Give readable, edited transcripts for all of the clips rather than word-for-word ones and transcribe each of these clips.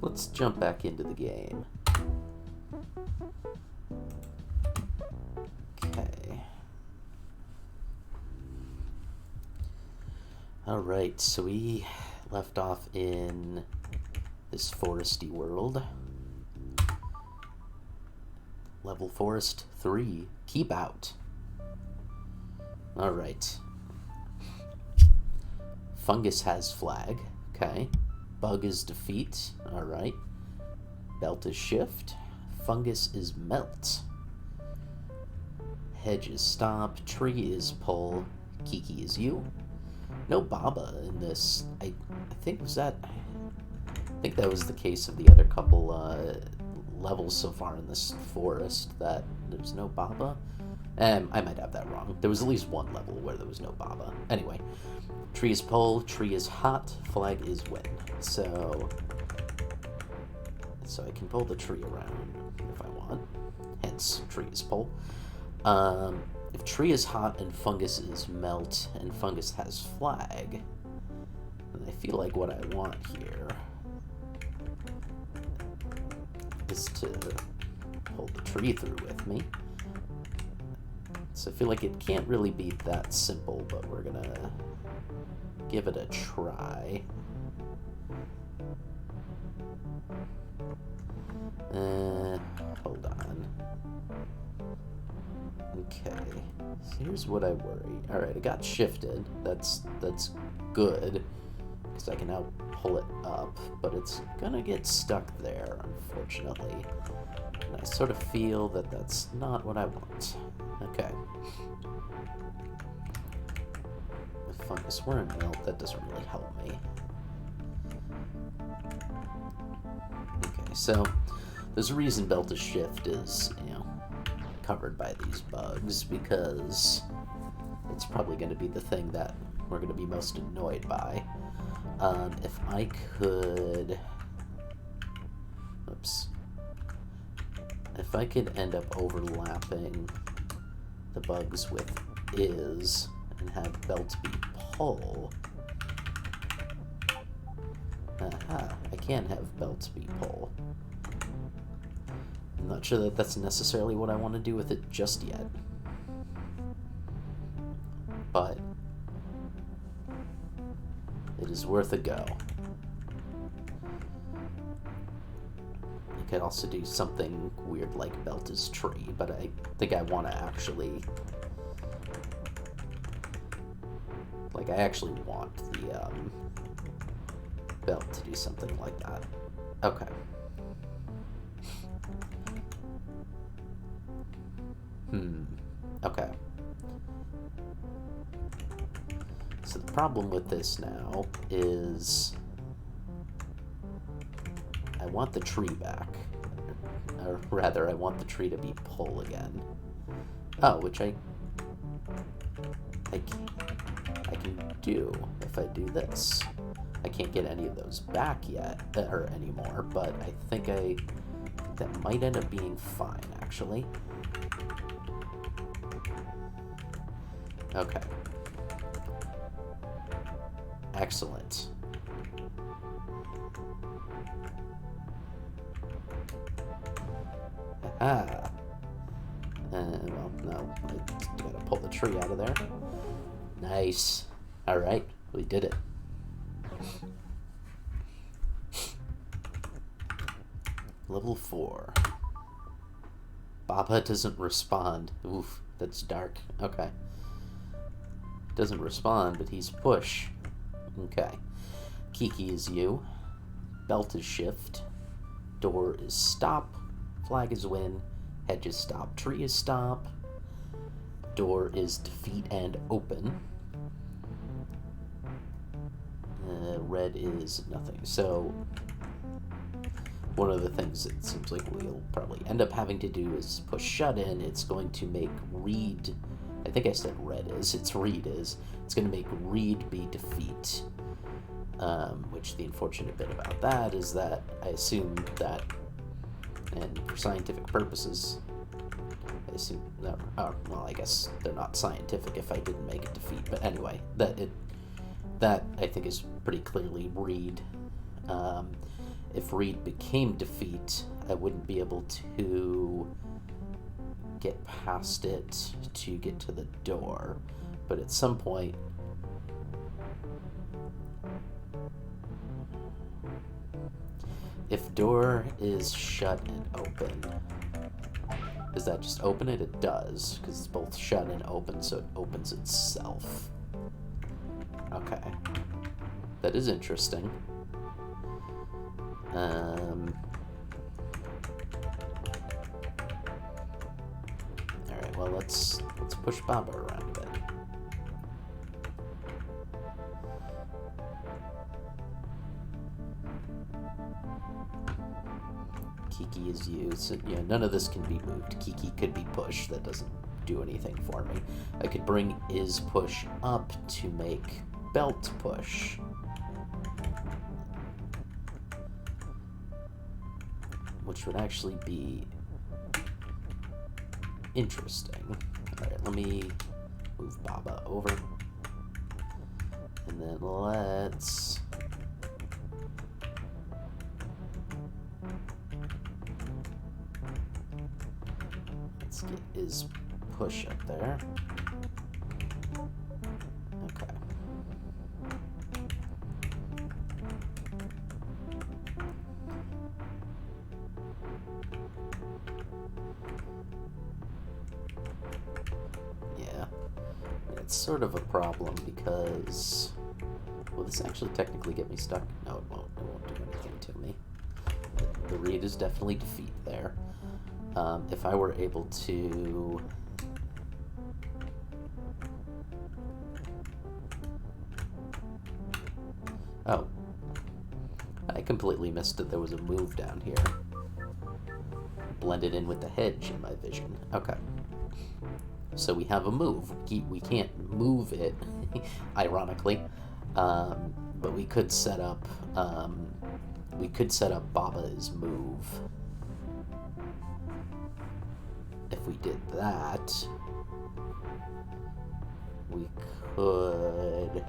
let's jump back into the game. Okay. Alright, so we left off in this foresty world. Level Forest 3, Keep Out. Alright. Fungus has flag. Okay. Bug is defeat. Alright. Belt is shift. Fungus is melt. Hedge is stop. Tree is pull. Kiki is you. No Baba in this. I think that was the case of the other couple levels so far in this forest, that there's no Baba. I might have that wrong. There was at least one level where there was no Baba. Anyway, tree is pull, tree is hot, flag is win. So I can pull the tree around if I want. Hence, tree is pull. If tree is hot and fungus is melt and fungus has flag, then I feel like what I want here is to pull the tree through with me. So I feel like it can't really be that simple, but we're gonna give it a try. Hold on. Okay, so here's what I worry. Alright, it got shifted. That's good, because I can now pull it up, but it's gonna get stuck there, unfortunately. And I sort of feel that that's not what I want. Okay. With fungus, we're in melt. That doesn't really help me. Okay, so there's a reason belt is shift is, covered by these bugs, because it's probably going to be the thing that we're going to be most annoyed by. If I could... Oops. If I could end up overlapping the bugs with is and have belt be pull. Aha, I can have belt be pull. I'm not sure that that's necessarily what I want to do with it just yet. But it is worth a go. I could also do something weird like belt is tree, but I think I want to actually... I actually want the belt to do something like that. Okay. Okay. So the problem with this now is I want the tree back. Or rather, I want the tree to be pull again. Oh, which I can do if I do this. I can't get any of those back yet, or anymore, but I think that might end up being fine, actually. Okay. Excellent. Aha. Well, no, I gotta pull the tree out of there. Nice. Alright, we did it. Level 4. Baba doesn't respond. Oof, that's dark. Okay. Doesn't respond, but he's push. Okay. Kiki is you. Belt is shift. Door is stop. Flag is win. Hedge is stop. Tree is stop. Door is defeat and open. Red is nothing. So one of the things it seems like we'll probably end up having to do is push shut in. It's going to make read... I think I said red is. It's read is. It's going to make read be defeat. Which the unfortunate bit about that is that I assume that, and for scientific purposes, I assume that, well, I guess they're not scientific if I didn't make it defeat, but anyway, that I think is pretty clearly read. if Reed became defeat, I wouldn't be able to get past it to get to the door. But at some point, if door is shut and open, does that just open it? It does, because it's both shut and open, so it opens itself. Okay. That is interesting. Alright, well, let's push Baba around a bit. Kiki is used. Yeah, none of this can be moved. Kiki could be pushed. That doesn't do anything for me. I could bring is push up to make belt push. Which would actually be interesting. Alright, let me move Baba over. And then let's get his push up there. Okay. Yeah. It's sort of a problem because... Will this actually technically get me stuck? No, it won't. It won't do anything to me. The read is definitely defeat there. If I were able to... Oh. I completely missed that there was a move down here. Blended in with the hedge in my vision. Okay. So we have a move. We can't move it, ironically. But we could set up... Baba's move. If we did that, we could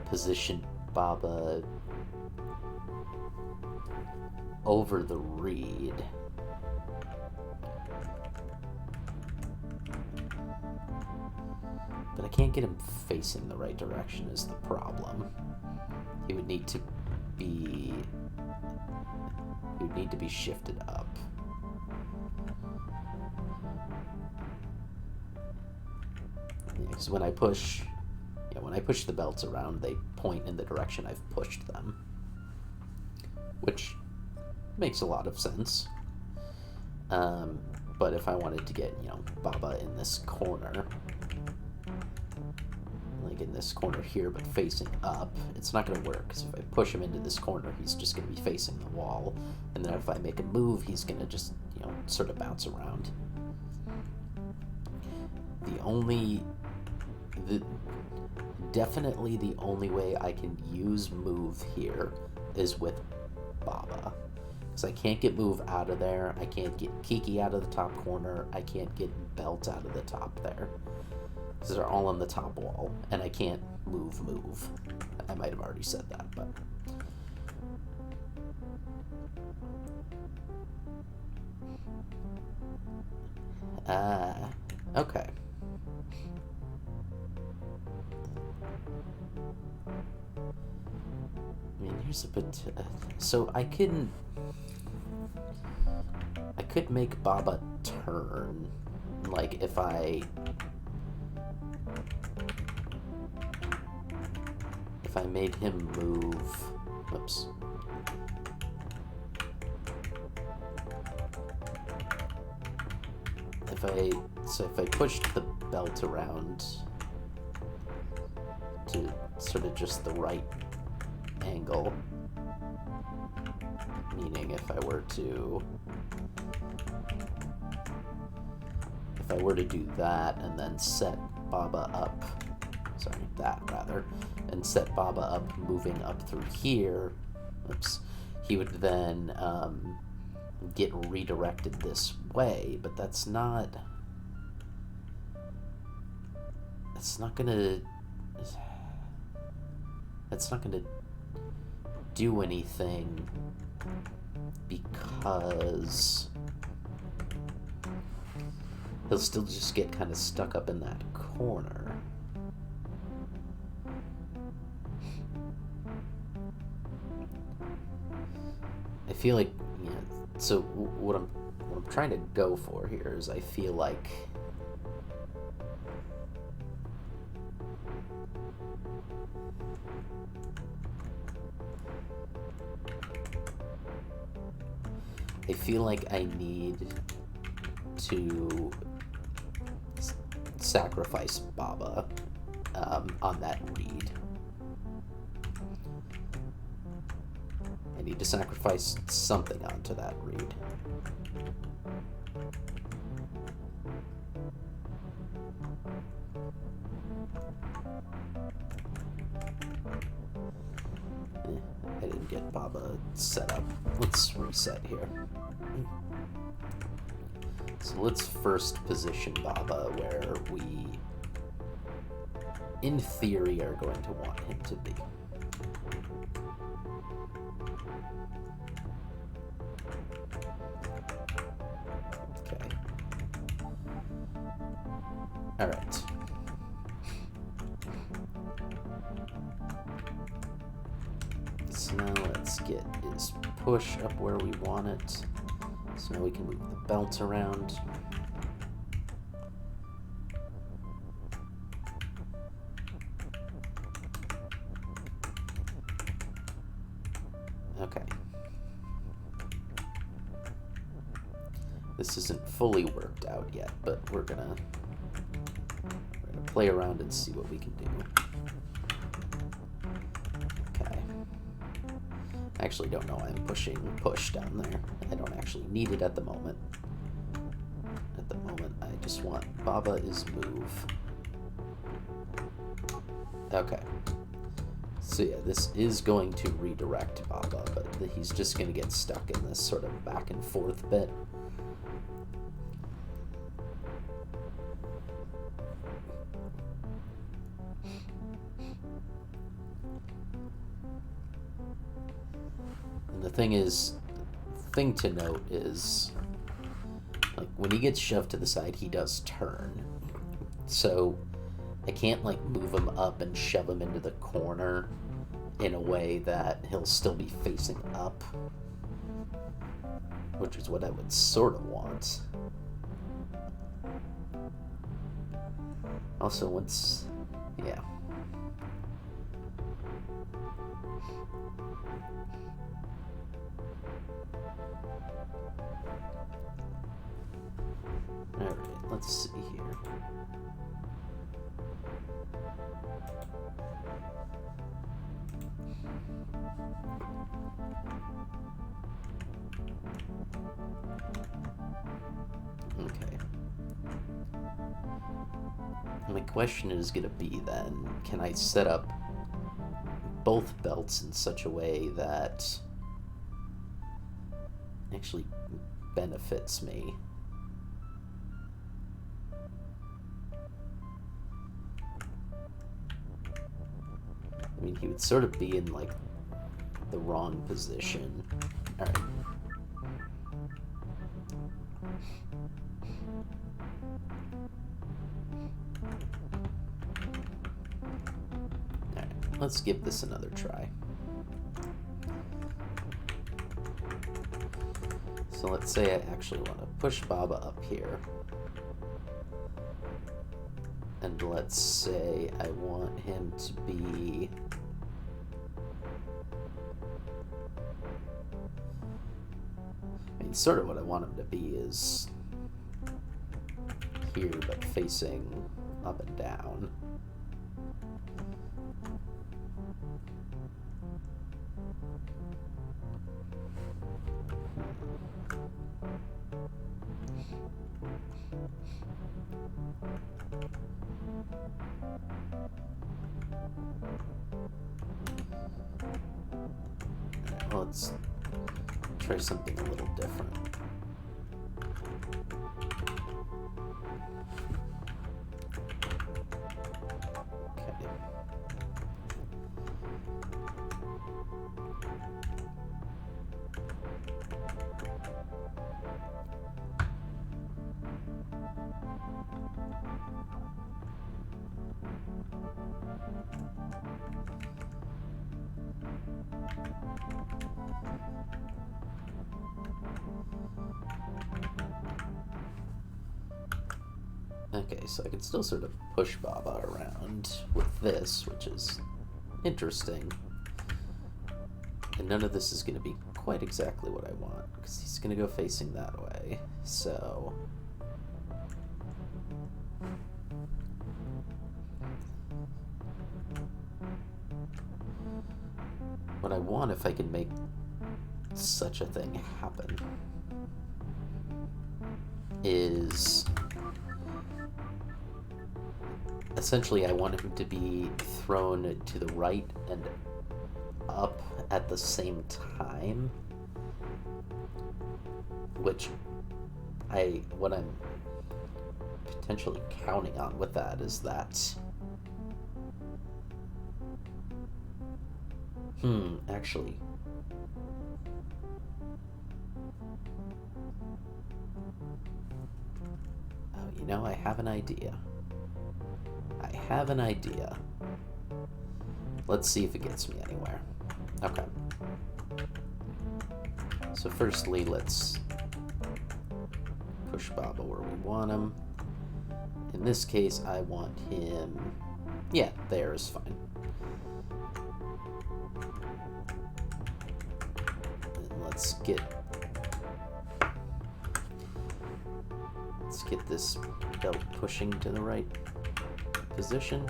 position Baba over the reed. But I can't get him facing the right direction is the problem. He would need to be shifted up. Because when I push the belts around, they point in the direction I've pushed them. Which makes a lot of sense. But if I wanted to get, Baba in this corner, like in this corner here, but facing up, it's not going to work. Because if I push him into this corner, he's just going to be facing the wall. And then if I make a move, he's going to just, sort of bounce around. Definitely the only way I can use move here is with Baba. Because I can't get move out of there, I can't get Kiki out of the top corner, I can't get belt out of the top there. Because they're all on the top wall, and I can't move. I might have already said that, but... Okay. I mean, here's a bit... so I could make Baba turn, like, if I made him move... Whoops. If I pushed the belt around to sort of just the right angle, meaning if I were to do that and then set Baba up, and set Baba up moving up through here, he would then get redirected this way, but that's not gonna do anything because he'll still just get kind of stuck up in that corner. I feel like, yeah, so what I'm trying to go for here is I feel like I need to sacrifice Baba on that reed. I need to sacrifice something onto that reed. I didn't get Baba set up. Let's reset here. So let's first position Baba where we, in theory, are going to want him to be. Okay. All right. So now let's get his push up where we want it. So now we can move the belt around. Okay. This isn't fully worked out yet, but we're gonna play around and see what we can do. Okay. I actually don't know why I'm pushing push down there. I don't actually need it at the moment. At the moment, I just want Baba's move. Okay. So yeah, this is going to redirect Baba, but he's just going to get stuck in this sort of back and forth bit. And the thing to note is, like, when he gets shoved to the side, he does turn. So I can't, like, move him up and shove him into the corner in a way that he'll still be facing up, which is what I would sort of want. Also, once, yeah. Alright, let's see here. Okay. My question is going to be then, can I set up both belts in such a way that actually benefits me? I mean, he would sort of be in, like, the wrong position. Alright. Alright, let's give this another try. So let's say I actually want to push Baba up here. And let's say I want him to be... I mean, sort of what I want him to be is here, but facing up and down. Let's try something a little different. Okay. Okay, so I can still sort of push Baba around with this, which is interesting. And none of this is going to be quite exactly what I want, because he's going to go facing that way. So what I want, if I can make such a thing happen, is essentially I want him to be thrown to the right and up at the same time, which what I'm potentially counting on with that is that actually I have an idea. Let's see if it gets me anywhere. Okay. So firstly, let's push Baba where we want him. In this case, I want him... Yeah, there is fine. And let's get this belt pushing to the right position.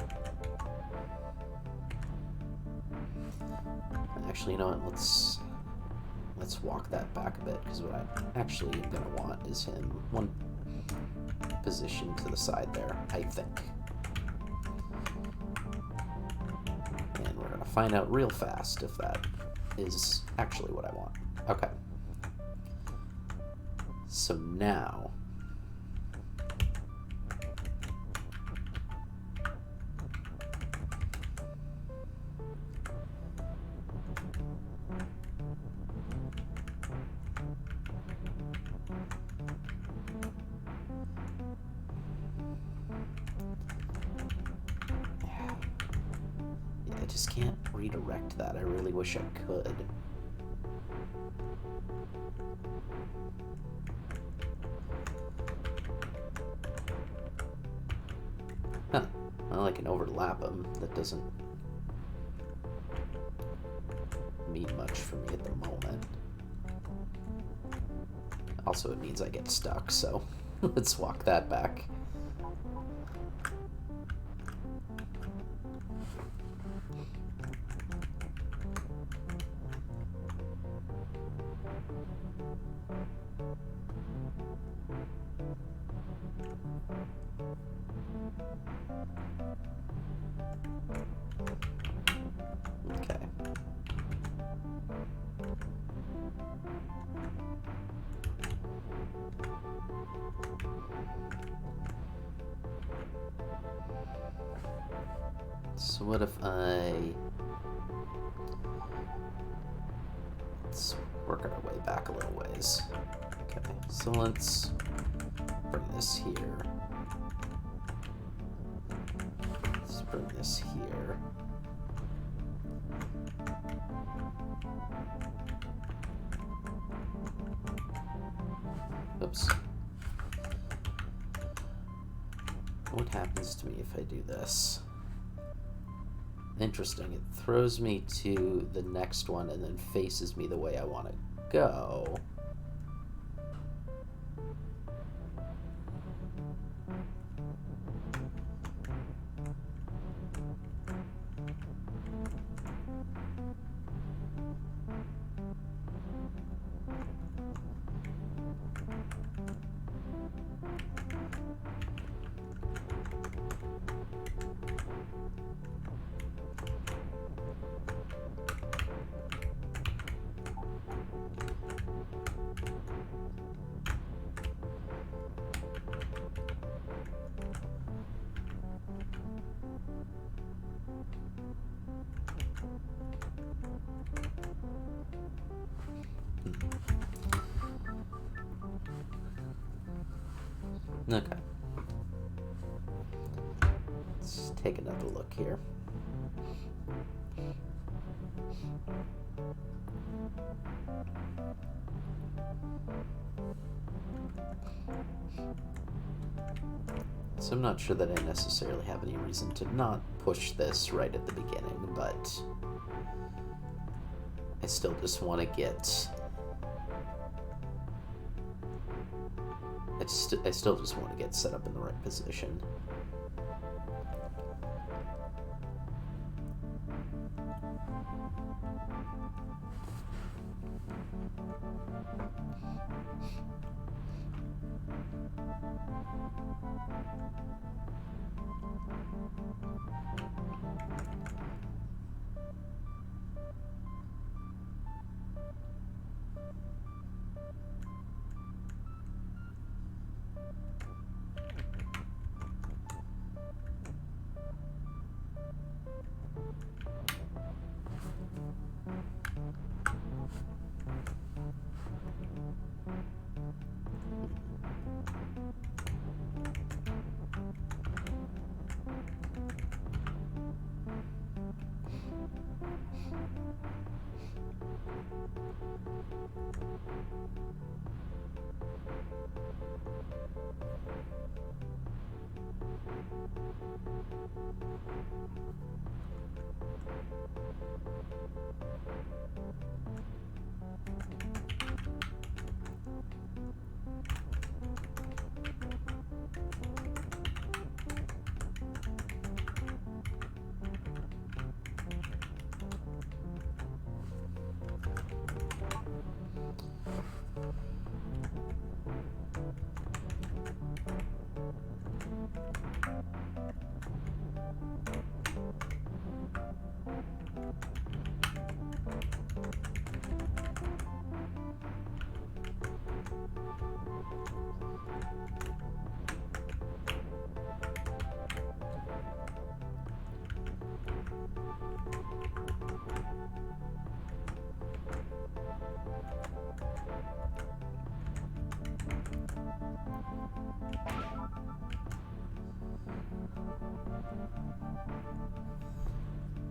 Actually, you know what? Let's walk that back a bit, because what I actually am gonna want is him one position to the side there, I think. And we're gonna find out real fast if that is actually what I want. Okay. So now I just can't redirect that. I really wish I could. Huh. Well, I can overlap them. That doesn't mean much for me at the moment. Also, it means I get stuck, so let's walk that back. Okay. So what if let's work our way back a little ways. Okay, so let's bring this here. Let's bring this here. Oops. What happens to me if I do this? Interesting. It throws me to the next one and then faces me the way I want to go. Okay. Let's take another look here. So I'm not sure that I necessarily have any reason to not push this right at the beginning, but I still just want to get... I still just want to get set up in the right position.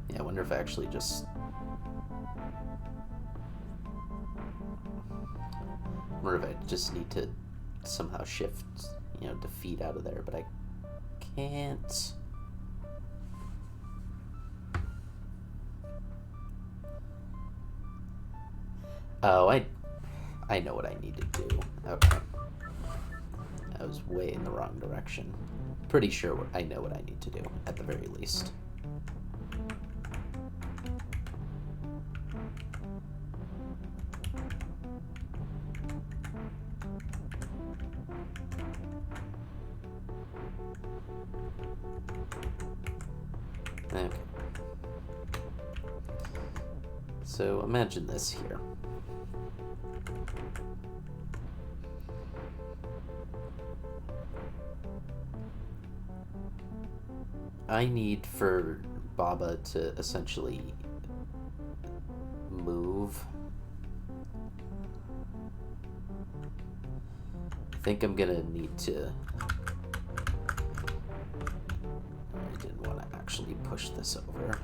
Yeah, I wonder if I actually just... I wonder if I just need to somehow shift, defeat out of there, but I can't. Oh, I know what I need to do. Okay. I was way in the wrong direction. Pretty sure I know what I need to do, at the very least. Okay. So imagine this here. I need for Baba to essentially move. I think I'm gonna need to... I didn't want to actually push this over.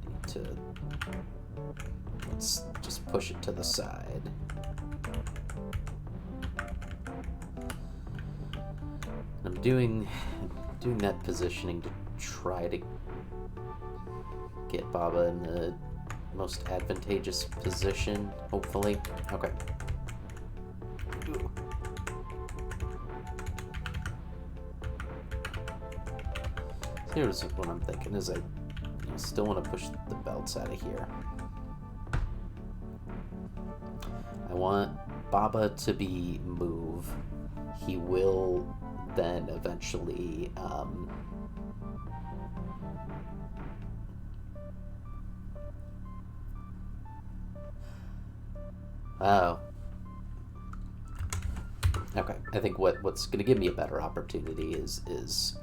Need to... Let's just push it to the side. I'm doing that positioning to try to get Baba in the most advantageous position, hopefully. Okay. Ooh. So here's what I'm thinking is I still want to push the belts out of here. I want Baba to be move. He will then eventually oh. Okay. I think what's going to give me a better opportunity is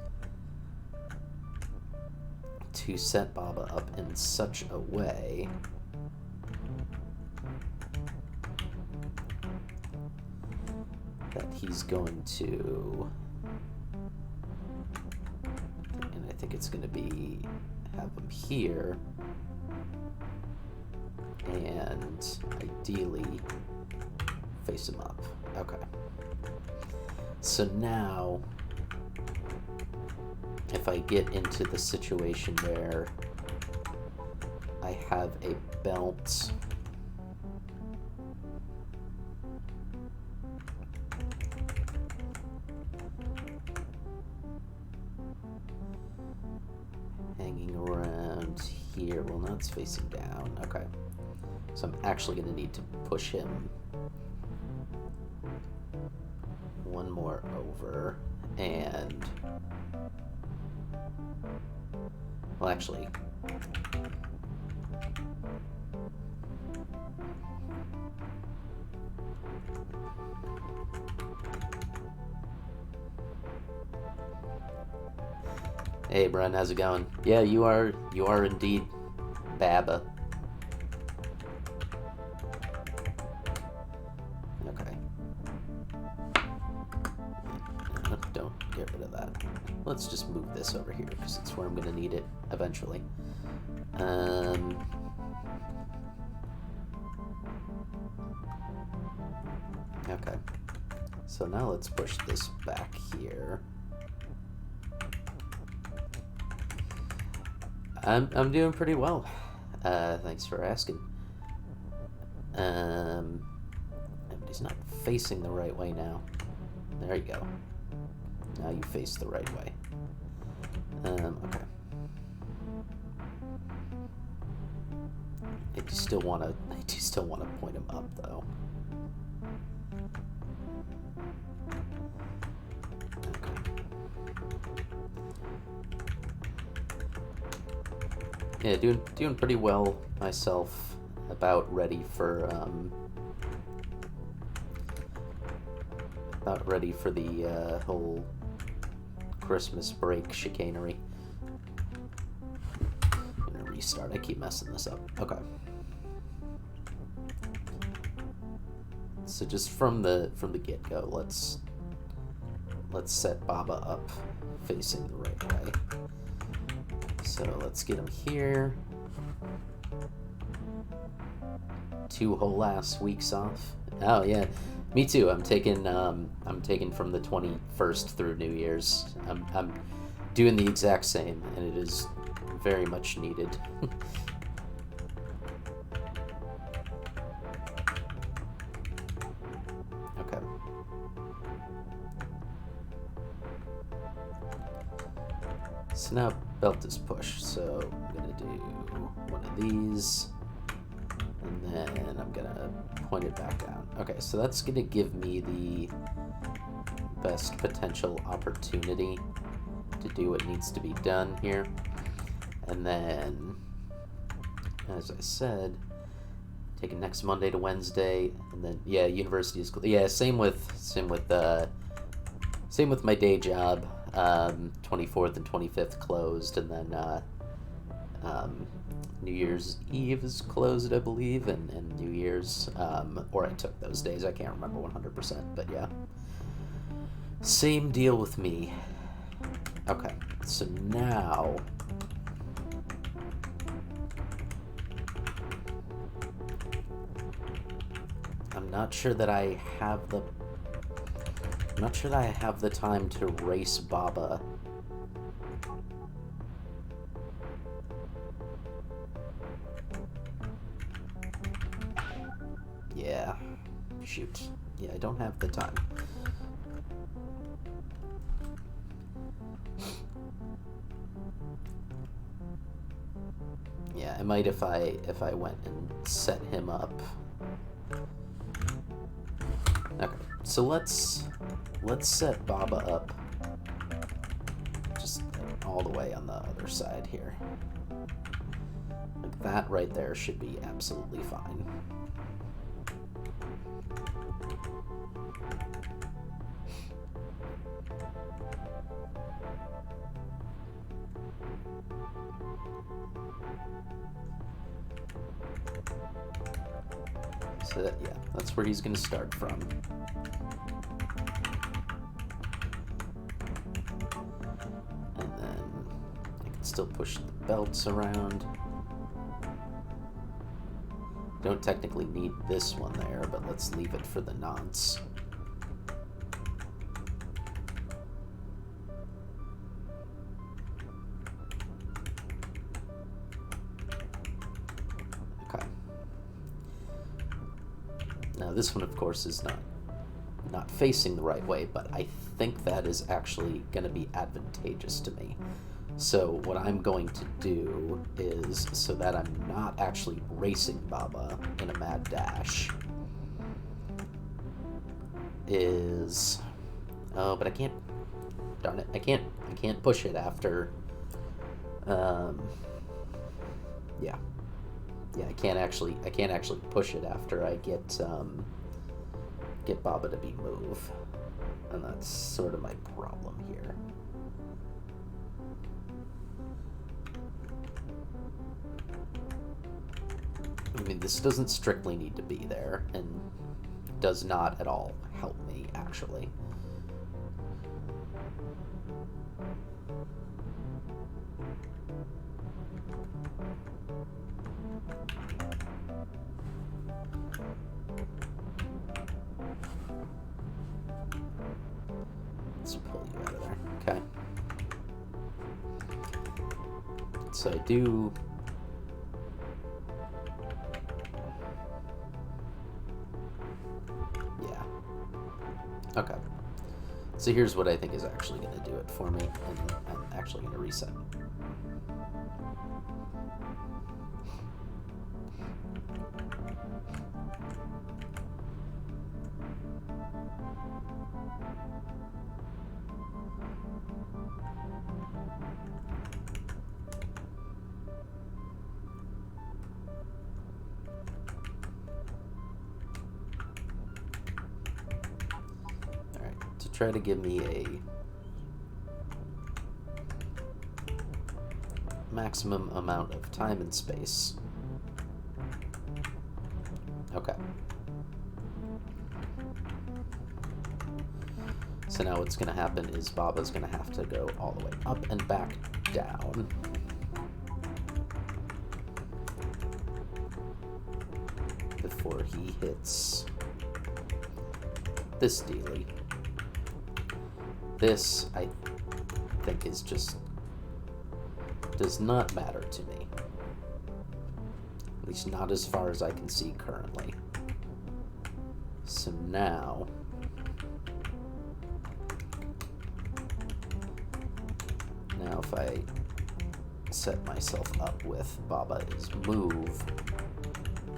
to set Baba up in such a way that he's going to, and I think it's going to be have him here, and ideally face him up. Okay. So now if I get into the situation where I have a belt hanging around here. Well, now it's facing down. Okay. So I'm actually going to need to push him one more over, and well, actually, hey, Bren, how's it going? Yeah, you are indeed Baba. Okay. Don't get rid of that. Let's just move this over here because it's where I'm going to need it eventually. Okay. So now let's push this back here. I'm doing pretty well. Thanks for asking. But he's not facing the right way now. There you go. Now you face the right way. Okay. I do still want to point him up though. Yeah, doing pretty well myself. About ready for the whole Christmas break chicanery. I'm gonna restart. I keep messing this up. Okay. So just from the get-go, let's set Baba up facing the right way. So let's get him here. 2 whole ass weeks off. Oh yeah, me too. I'm taking from the 21st through New Year's. I'm doing the exact same, and it is very much needed. Okay. So now belt is pushed, so I'm gonna do one of these, and then I'm gonna point it back down. Okay, so that's gonna give me the best potential opportunity to do what needs to be done here. And then, as I said, taking next Monday to Wednesday, and then yeah, university is cool. Yeah, same with my day job. 24th and 25th closed, and then New Year's Eve is closed, I believe, and New Year's, or I took those days, I can't remember 100%, but yeah. Same deal with me. Okay, so now I'm not sure that I have the time to race Baba. Yeah. Shoot. Yeah, I don't have the time. Yeah, I might if I went and set him up. Okay, so let's set Baba up just all the way on the other side here. Like that right there should be absolutely fine. So that, yeah, that's where he's going to start from. And then I can still push the belts around. Don't technically need this one there, but let's leave it for the nonce. this one, of course, is not facing the right way, but I think that is actually going to be advantageous to me. So what I'm going to do is, so that I'm not actually racing Baba in a mad dash, is... Oh, but I can't... Darn it, I can't push it after... Yeah, I can't actually push it after I get Baba to be move. And that's sort of my problem here. I mean, this doesn't strictly need to be there, and does not at all help me, actually. Let's pull you out of there. Okay. So I do... Yeah. Okay. So here's what I think is actually going to do it for me, and I'm actually going to reset. Try to give me a maximum amount of time and space. Okay. So now what's going to happen is Baba's going to have to go all the way up and back down. Before he hits this dealie. This, I think, is just... does not matter to me. At least not as far as I can see currently. So now... Now if I set myself up with Baba's move,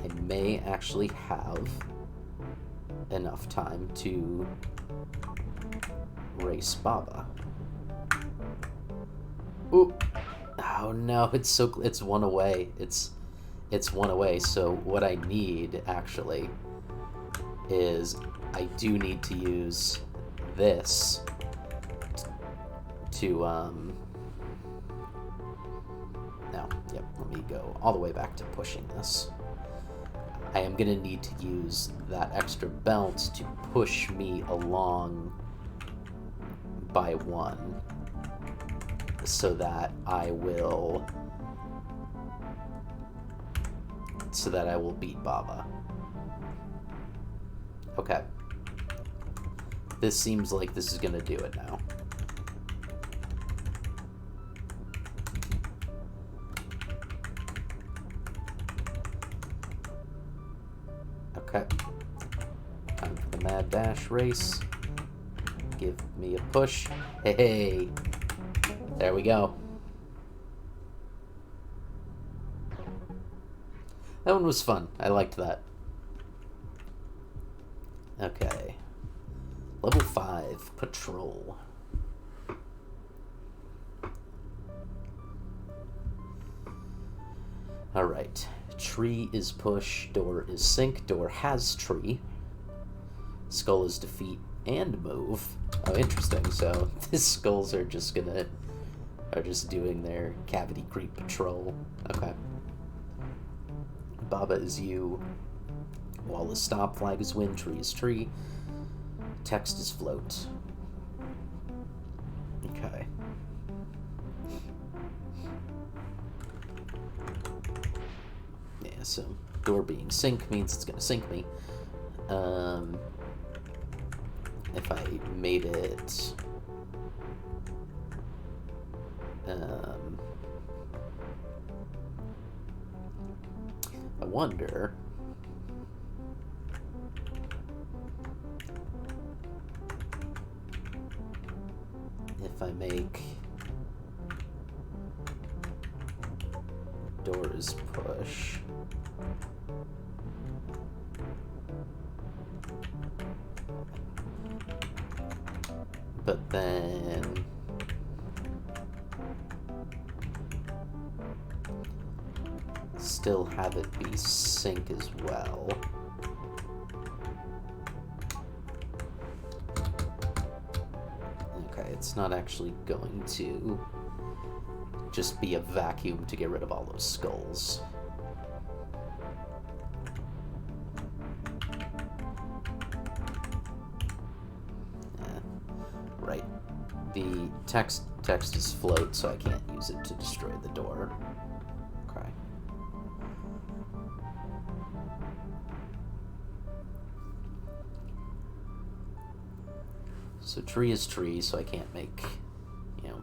I may actually have enough time to race Baba. Ooh. Oh no, it's one away. It's one away. So what I need actually is I do need to use this to no, yep, let me go all the way back to pushing this. I am gonna need to use that extra belt to push me along by one, so that I will beat Baba. Okay. This seems like this is gonna do it now. Okay. Time for the mad dash race. Give me a push. Hey, there we go. That one was fun. I liked that. Okay. Level 5, Patrol. Alright. Tree is push, door is sink, door has tree. Skull is defeat and move. Oh, interesting. So the skulls are just doing their cavity creep patrol. Okay. Baba is you. Wall is stop, flag is win, tree is tree. Text is float. Okay. Yeah, so door being sink means it's gonna sink me. If I made it I wonder if I make doors push, but then still have it be sync as well. Okay, it's not actually going to just be a vacuum to get rid of all those skulls. Right. The text is float, so I can't use it to destroy the door. Okay. So tree is tree, so I can't make, you know,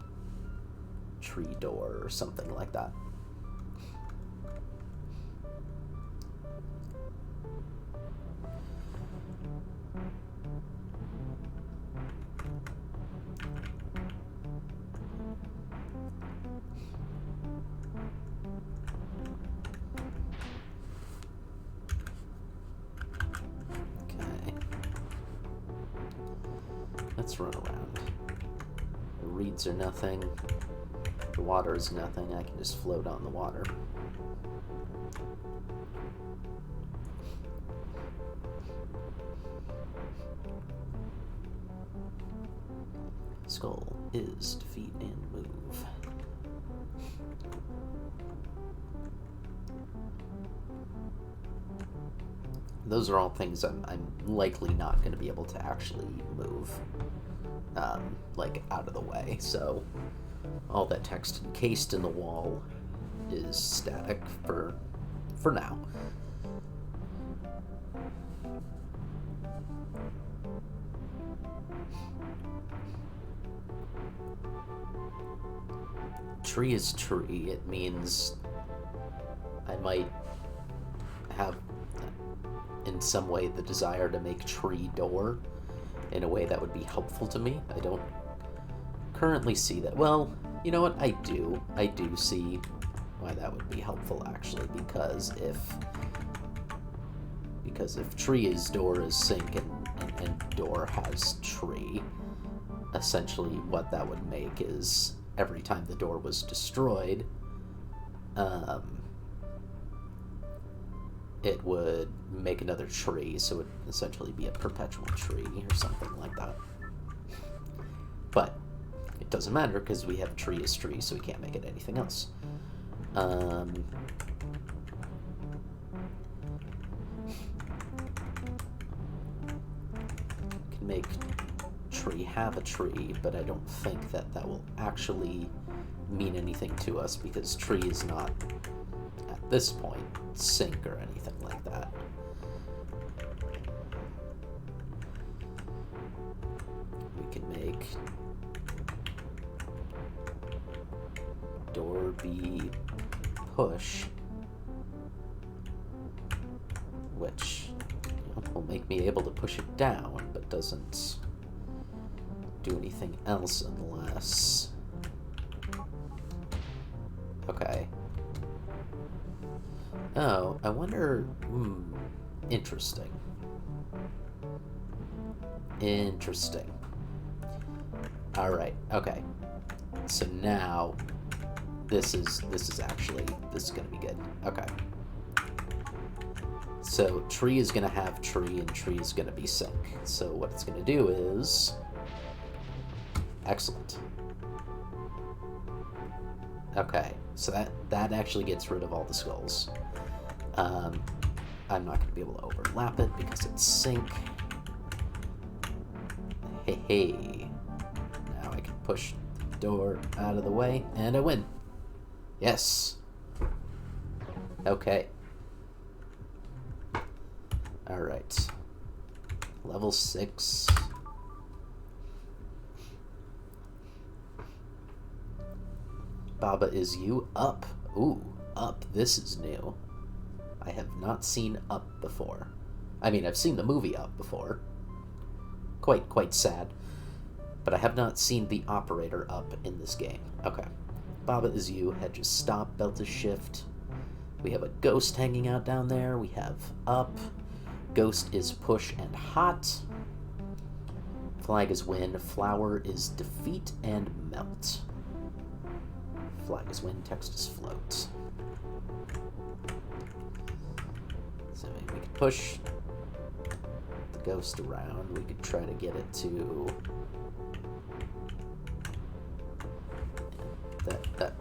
tree door or something like that. Let's run around. The reeds are nothing. The water is nothing. I can just float on the water. Skull is defeat and move. Those are all things I'm likely not going to be able to actually move, like, out of the way. So all that text encased in the wall is static for now. Tree is tree. It means I might have in some way the desire to make tree door in a way that would be helpful to me. I don't currently see that. Well, you know what? I do see why that would be helpful, actually, because if tree is door is sink and door has tree, essentially what that would make is every time the door was destroyed, it would make another tree, so it would essentially be a perpetual tree or something like that. But it doesn't matter because we have tree as tree, so we can't make it anything else. Can make tree have a tree, but I don't think that will actually mean anything to us because tree is not, at this point, sink or anything like that. We can make door be push, which will make me able to push it down, but doesn't do anything else unless... Okay. Oh, I wonder... Interesting. Interesting. Alright, okay. So now, this is gonna be good. Okay. So, tree is gonna have tree, and tree is gonna be sink. So what it's gonna do is... Excellent. Okay, so that actually gets rid of all the skulls. I'm not going to be able to overlap it because it's sink. Hey. Now I can push the door out of the way, and I win. Yes. Okay. Alright. Level 6. Baba is you. Up. Ooh, Up. This is new. I have not seen Up before. I mean, I've seen the movie Up before. Quite sad. But I have not seen the operator up in this game. Okay. Baba is you. Hedge is stop. Belt is shift. We have a ghost hanging out down there. We have up. Ghost is push and hot. Flag is win. Flower is defeat and melt. Flag is win. Text is float. So maybe we could push the ghost around. We could try to get it to... That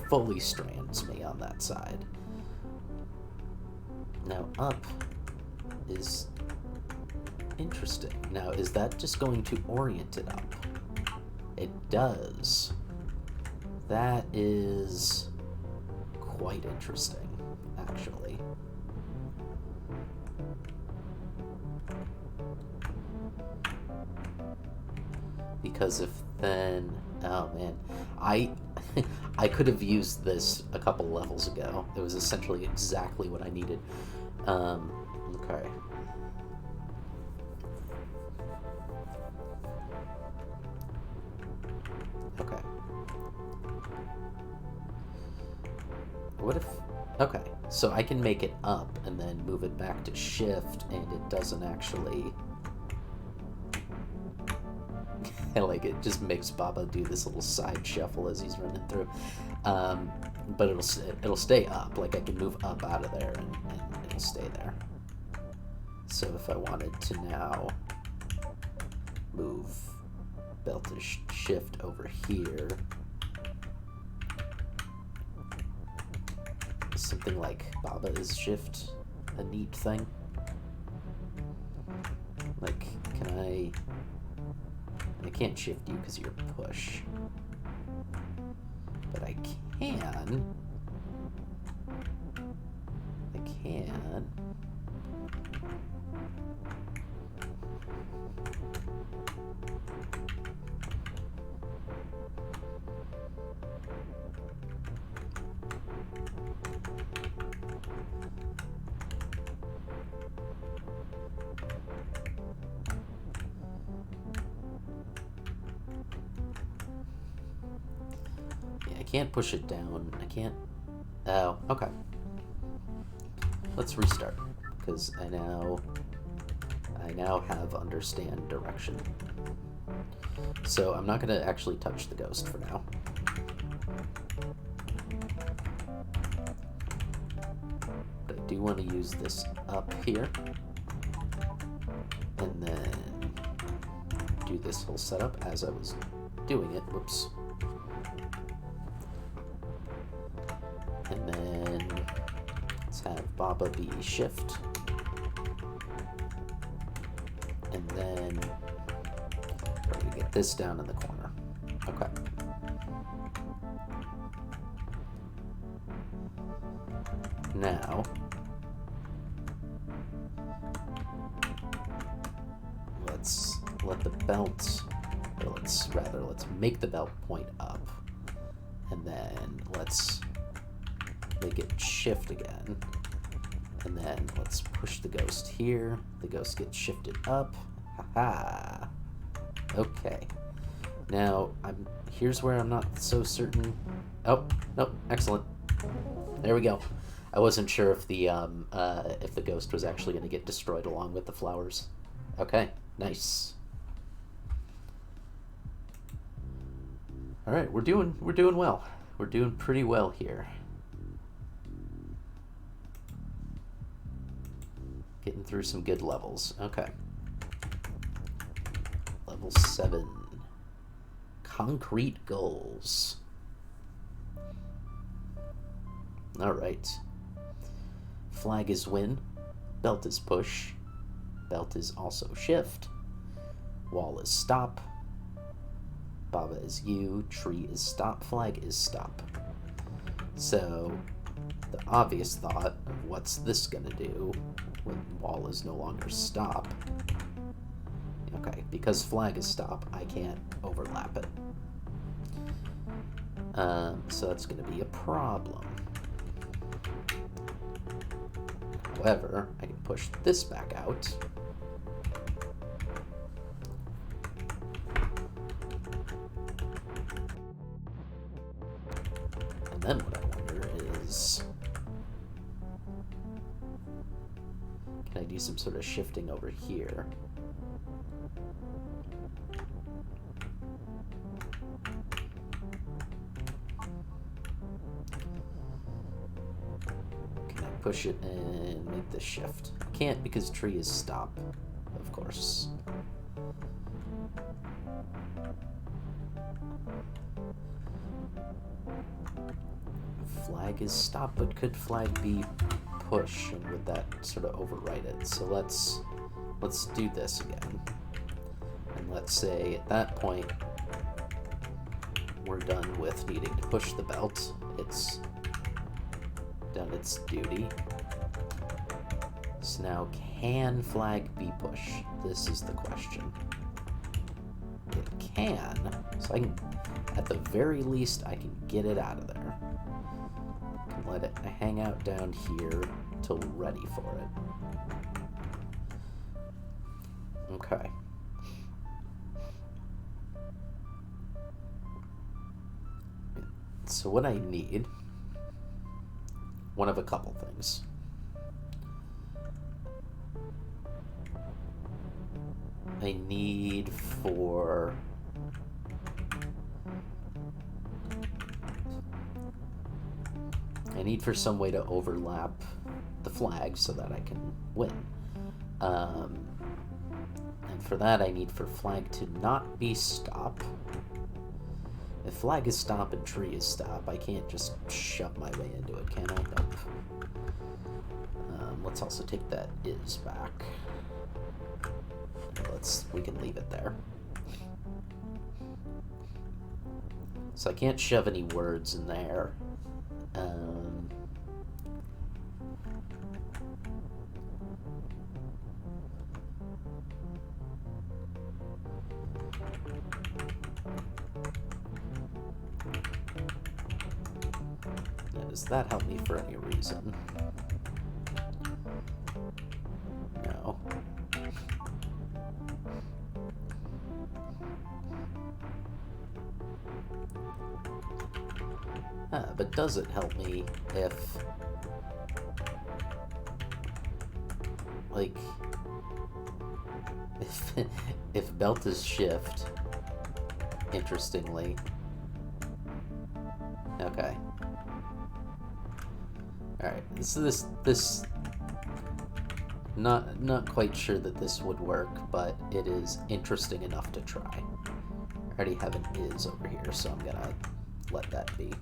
fully strands me on that side. Now up is interesting. Now, is that just going to orient it up? It does. That is quite interesting, actually. Because if then... Oh, man. I could have used this a couple levels ago. It was essentially exactly what I needed. Okay. Okay. What if... Okay, so I can make it up and then move it back to shift, and it doesn't actually... Like, it just makes Baba do this little side shuffle as he's running through. But it'll stay up. Like, I can move up out of there, and it'll stay there. So if I wanted to now move belt to shift over here, is something like Baba is shift a neat thing? Like, can I can't shift you because you're push. But I can. I can't push it down. I can't... Oh, okay. Let's restart, because I now have understand direction. So I'm not going to actually touch the ghost for now. But I do want to use this up here. And then do this whole setup as I was doing it. Whoops. And then let's have Baba be shift. And then we're going to get this down in the corner. Okay. Now, let's let the belt, or let's make the belt point up. And then let's make it shift again. And then let's push the ghost here. The ghost gets shifted up. Haha. Okay. Now, here's where I'm not so certain. Oh, nope, excellent. There we go. I wasn't sure if the ghost was actually going to get destroyed along with the flowers. Okay, nice. All right, we're doing well. We're doing pretty well here. Getting through some good levels. Okay. Level 7. Concrete goals. Alright. Flag is win. Belt is push. Belt is also shift. Wall is stop. Baba is you. Tree is stop. Flag is stop. So, the obvious thought of what's this gonna do when wall is no longer stop. Okay, because flag is stop, I can't overlap it. So that's going to be a problem. However, I can push this back out. then what I wonder is, can I do some sort of shifting over here? Can I push it and make this shift? I can't because tree is stop, of course. Flag is stop, but could flag be push, and would that sort of overwrite it? So let's do this again. And let's say at that point we're done with needing to push the belt. It's done its duty. So now, can flag be push? This is the question. It can. So I can, at the very least, I can get it out of there. I can let it hang out down here till ready for it. Okay. So what I need, one of a couple things. I need for some way to overlap the flag so that I can win. And for that I need for flag to not be stop. If flag is stop and tree is stop, I can't just shove my way into it, can I? Nope. Let's also take that is back. We can leave it there. So I can't shove any words in there. Now, does that help me for any reason? No. But does it help me if, like, if belt is shift, interestingly. Okay. Alright, so this not quite sure that this would work, but it is interesting enough to try. I already have an is over here, so I'm gonna let that be.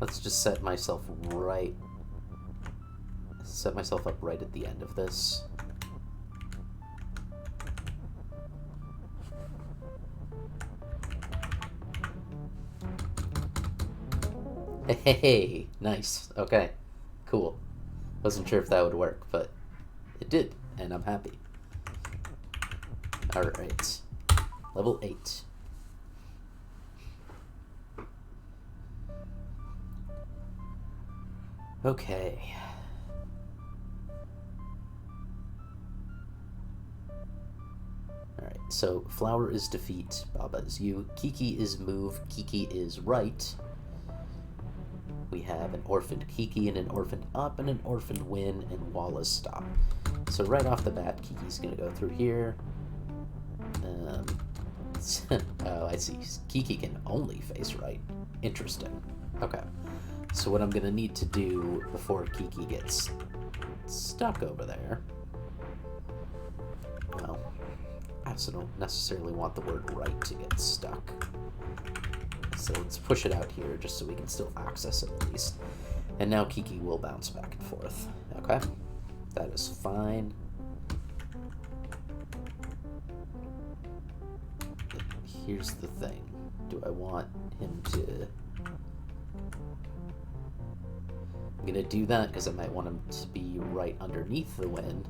Let's just set myself up right at the end of this. Hey, nice. Okay, cool. Wasn't sure if that would work, but it did, and I'm happy. Alright, level 8. Okay. Alright, so flower is defeat, Baba is you, Kiki is move, Kiki is right. We have an orphaned Kiki and an orphaned up and an orphaned win and wall is stop. So right off the bat, Kiki's gonna go through here. Oh, I see. Kiki can only face right. Interesting. Okay. So what I'm gonna need to do before Kiki gets stuck over there, well, I also don't necessarily want the word right to get stuck. So let's push it out here just so we can still access it at least. And now Kiki will bounce back and forth. Okay, that is fine. Here's the thing. Do I want him to... I'm going to do that because I might want him to be right underneath the win,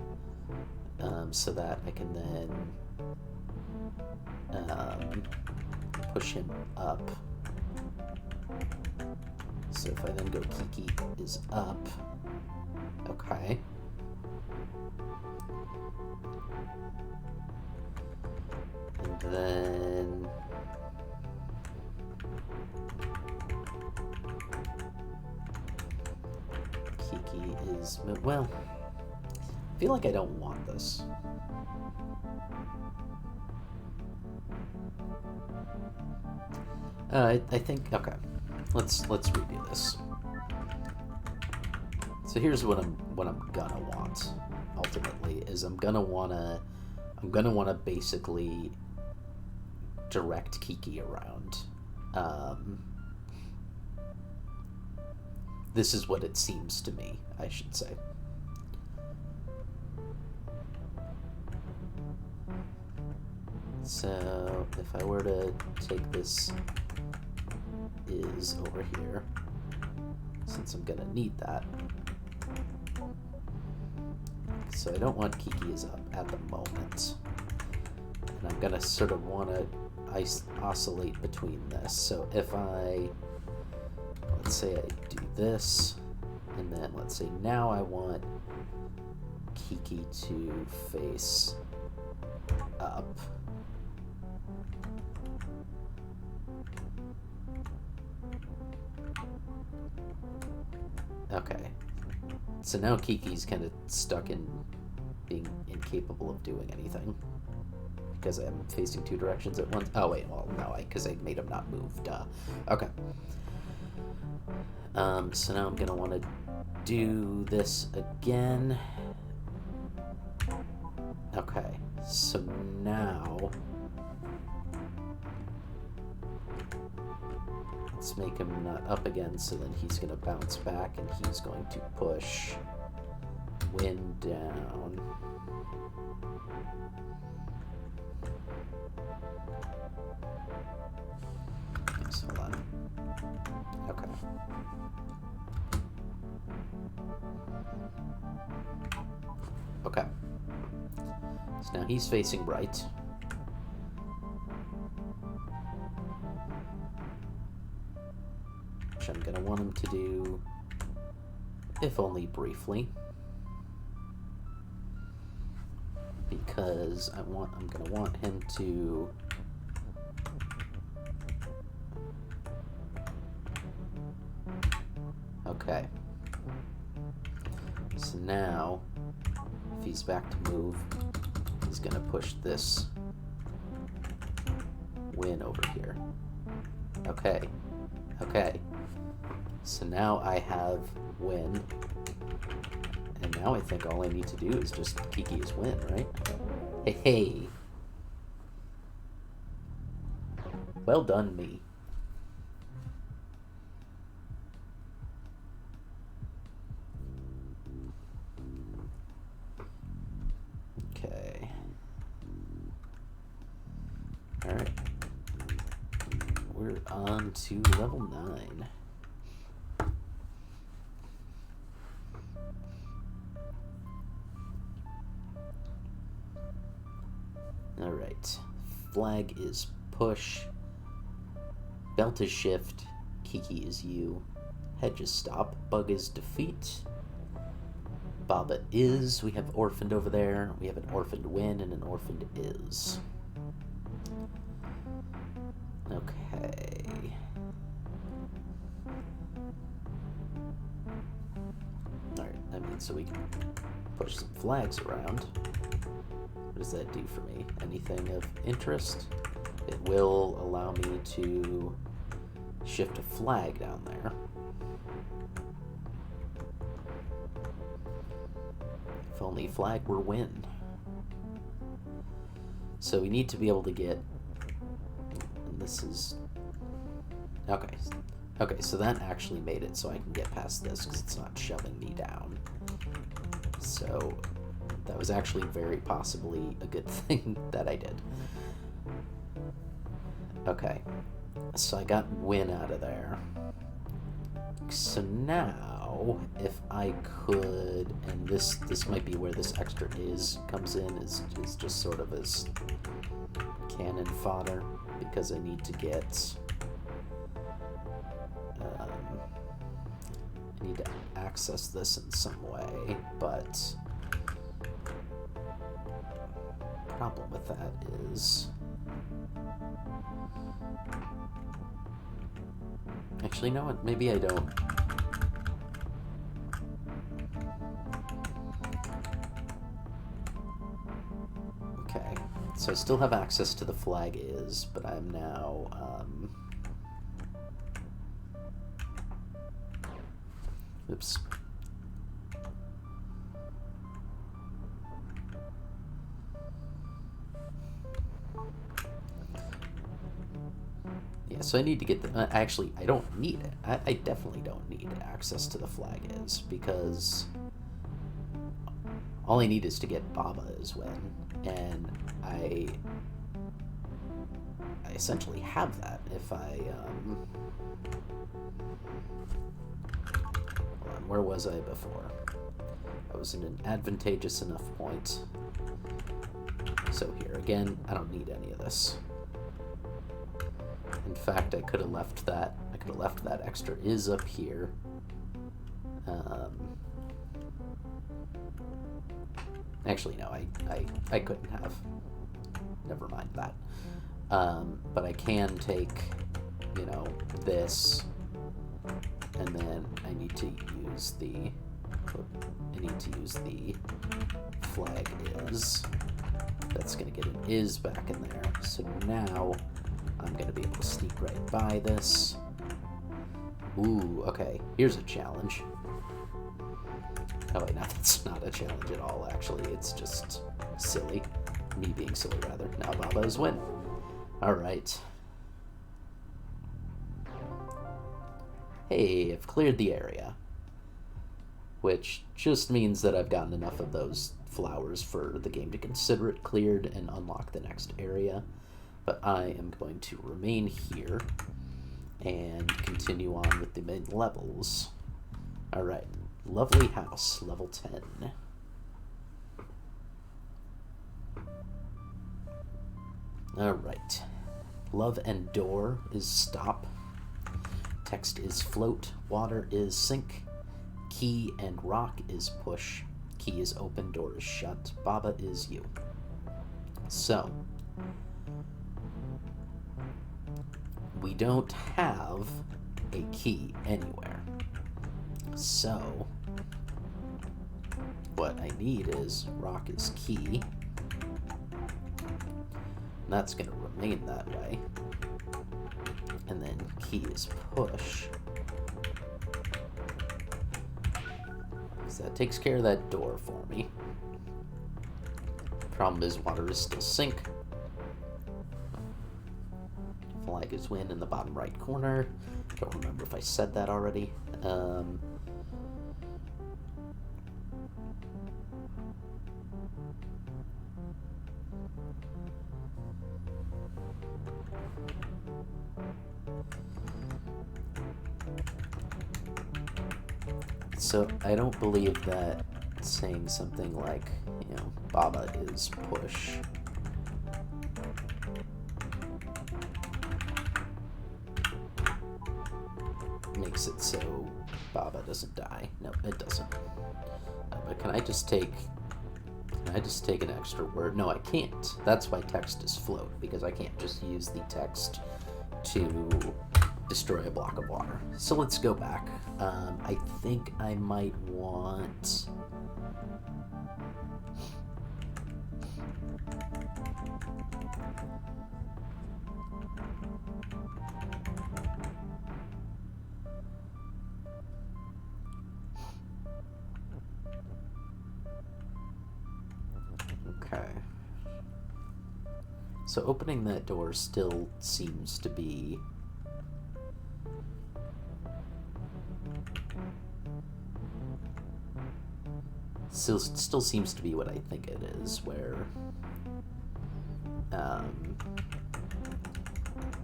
so that I can then push him up. So if I then go Kiki is up, okay. And then Kiki is... Well, I feel like I don't want this. I think... Okay. Let's redo this. So here's what I'm gonna want, ultimately, is I'm gonna wanna basically direct Kiki around. This is what it seems to me, I should say. So if I were to take this is over here, since I'm gonna need that. So I don't want Kiki is up at the moment. And I'm gonna sort of want to oscillate between this. So if let's say I do this, and then let's say now I want Kiki to face up. Okay. So now Kiki's kind of stuck in being incapable of doing anything. Because I'm facing two directions at once. Oh, wait, well, no, because I made him not move. Duh. Okay. So now I'm going to want to do this again. Okay. So now... let's make him not up again, so then he's going to bounce back, and he's going to push Wind down. So hold on. Okay. Okay. So now he's facing right. Which I'm going to want him to do, if only briefly. Because I'm going to want him to okay. So now, if he's back to move, he's going to push this win over here. Okay. Okay. So now I have win. And now I think all I need to do is just Kiki is win, right? Hey, hey. Well done, me. Okay. Alright. We're on to level 9. Alright. Flag is push. Belt is shift. Kiki is U. Hedge is stop. Bug is defeat. Baba is. We have orphaned over there. We have an orphaned win and an orphaned is. Okay. Alright, that means so we can push some flags around. What does that do for me? Anything of interest? It will allow me to shift a flag down there. If only flag were win. So we need to be able to get... and this is... okay. Okay, so that actually made it so I can get past this because it's not shoving me down. So... that was actually very possibly a good thing that I did. Okay, so I got win out of there. So now, if I could, and this might be where this extra is comes in, is just sort of as cannon fodder, because I need to get, I need to access this in some way, but the problem with that is Actually, you know what? Maybe I don't. Okay, so I still have access to the flag is, but I'm now, oops. Yeah, so I need to get the... actually, I don't need it. I definitely don't need access to the flag is, because all I need is to get Baba is win, and I essentially have that if I, hold on, where was I before? I was in an advantageous enough point. So here, again, I don't need any of this. In fact, I could have left that extra is up here. Actually, no, I couldn't have. Never mind that. But I can take, you know, this, and then I need to use the flag is. That's gonna get an is back in there. So now I'm gonna be able to sneak right by this. Ooh, okay, here's a challenge. Oh wait, no, that's not a challenge at all, actually. It's just silly. Me being silly, rather. Now Baba's win. Alright. Hey, I've cleared the area. Which just means that I've gotten enough of those flowers for the game to consider it cleared and unlock the next area. But I am going to remain here and continue on with the mid-levels. Alright, lovely house, level 10. Alright, love and door is stop. Text is float, water is sink. Key and rock is push. Key is open, door is shut. Baba is you. So, we don't have a key anywhere. So, what I need is rock is key. And that's going to remain that way. And then key is push. So that takes care of that door for me. Problem is water is still sink. Flag is win in the bottom right corner. Don't remember if I said that already. So I don't believe that saying something like, you know, Baba is push. Makes it so Baba doesn't die. No, it doesn't. But can I just take an extra word? No, I can't. That's why text is float, because I can't just use the text to destroy a block of water. So let's go back. I think I might want... Okay. So opening that door still seems to be... Still seems to be what I think it is, where I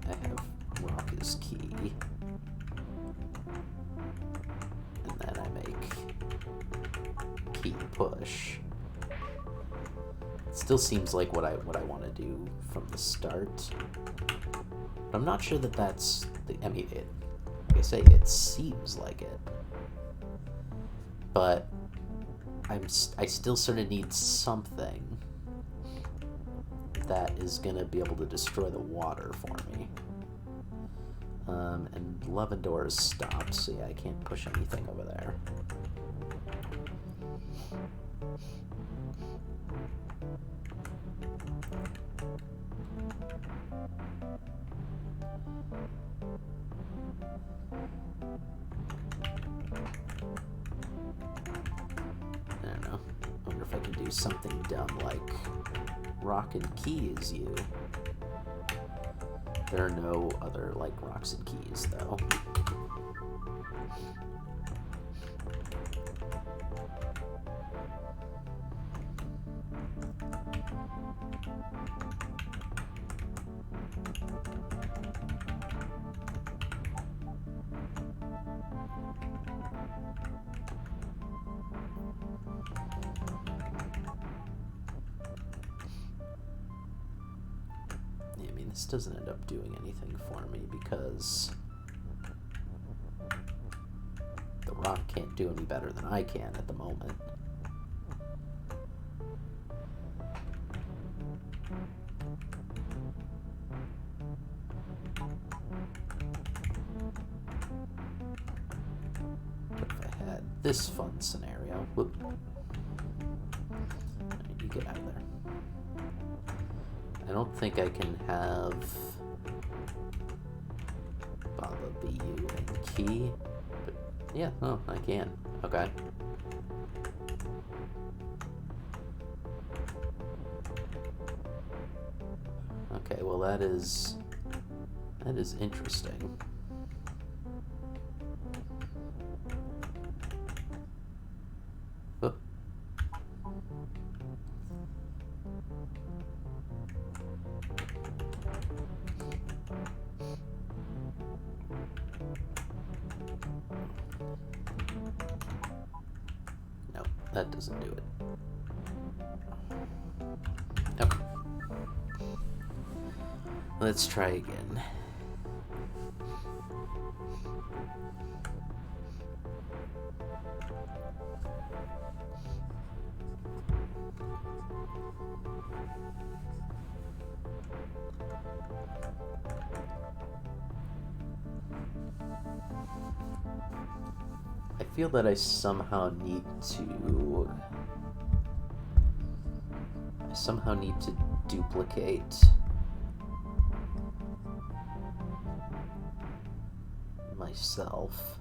have rock is key, and then I make key push. It still seems like what I want to do from the start, but I'm not sure that that's the... I mean, like I say, it seems like it, but I still sort of need something that is going to be able to destroy the water for me. And Lovendor is stopped, so yeah, I can't push anything over there. I don't know. I wonder if I can do something dumb like rock and key is you. There are no other, like, rocks and keys, though. I mean, this doesn't end up doing anything for me because the rock can't do any better than I can at the moment. But if I had this fun scenario, whoop, you get out of there. I don't think I can have Baba be you and key, but yeah, oh, I can. Okay. Okay, well that is interesting. Oh. No, that doesn't do it. Okay. Let's try again. I feel that I somehow need to duplicate myself.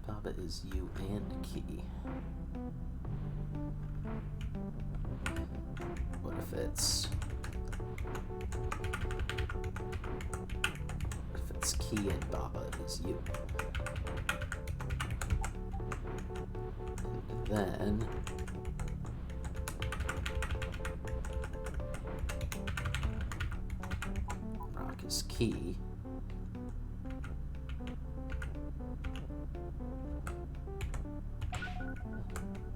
Baba is you and key. What if it's key and Baba is you? And then rock is key.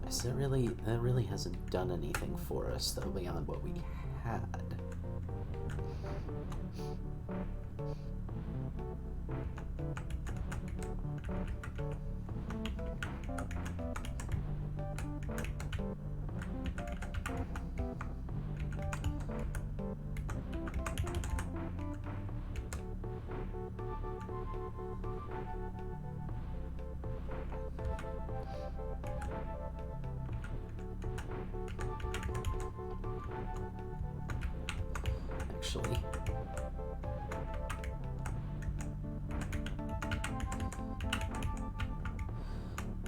So that really hasn't done anything for us though beyond what we had. Actually,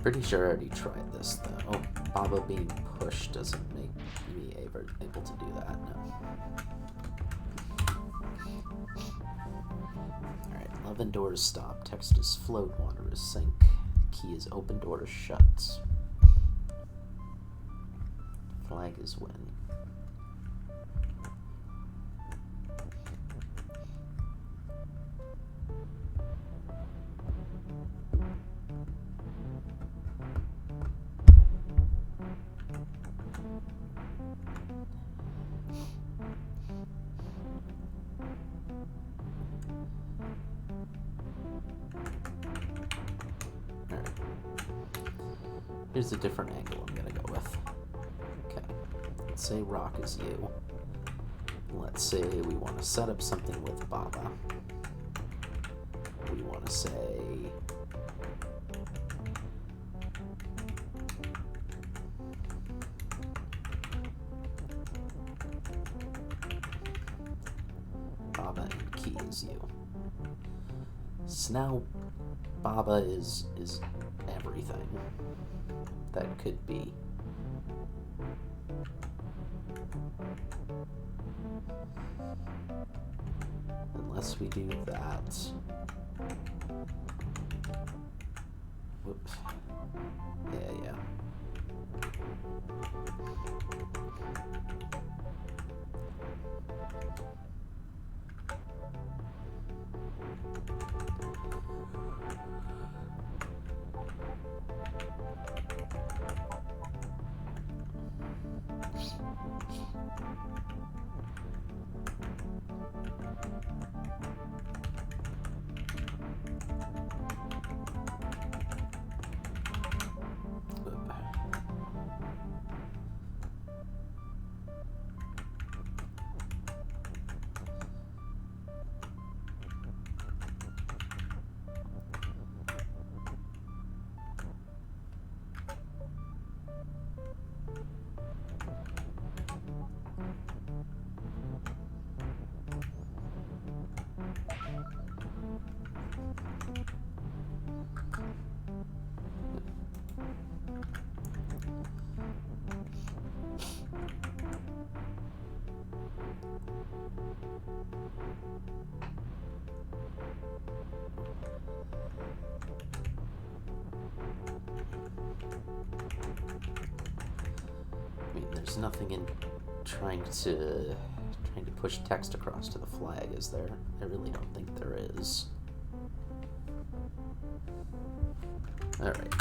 pretty sure I already tried this though. Oh, Baba being pushed doesn't make me able to do that, no. Alright, Lovendor is stop. Text is float, water is sink. Key is open, door is shut. Flag is win. Here's a different angle I'm gonna go with. Okay, let's say rock is you. Let's say we want to set up something with Baba. We want to say... Baba and Key is you. So now Baba is everything that could be. Unless we do that. Whoops. Yeah. I mean, there's nothing in trying to push text across to the flag, is there? I really don't think there is. All right.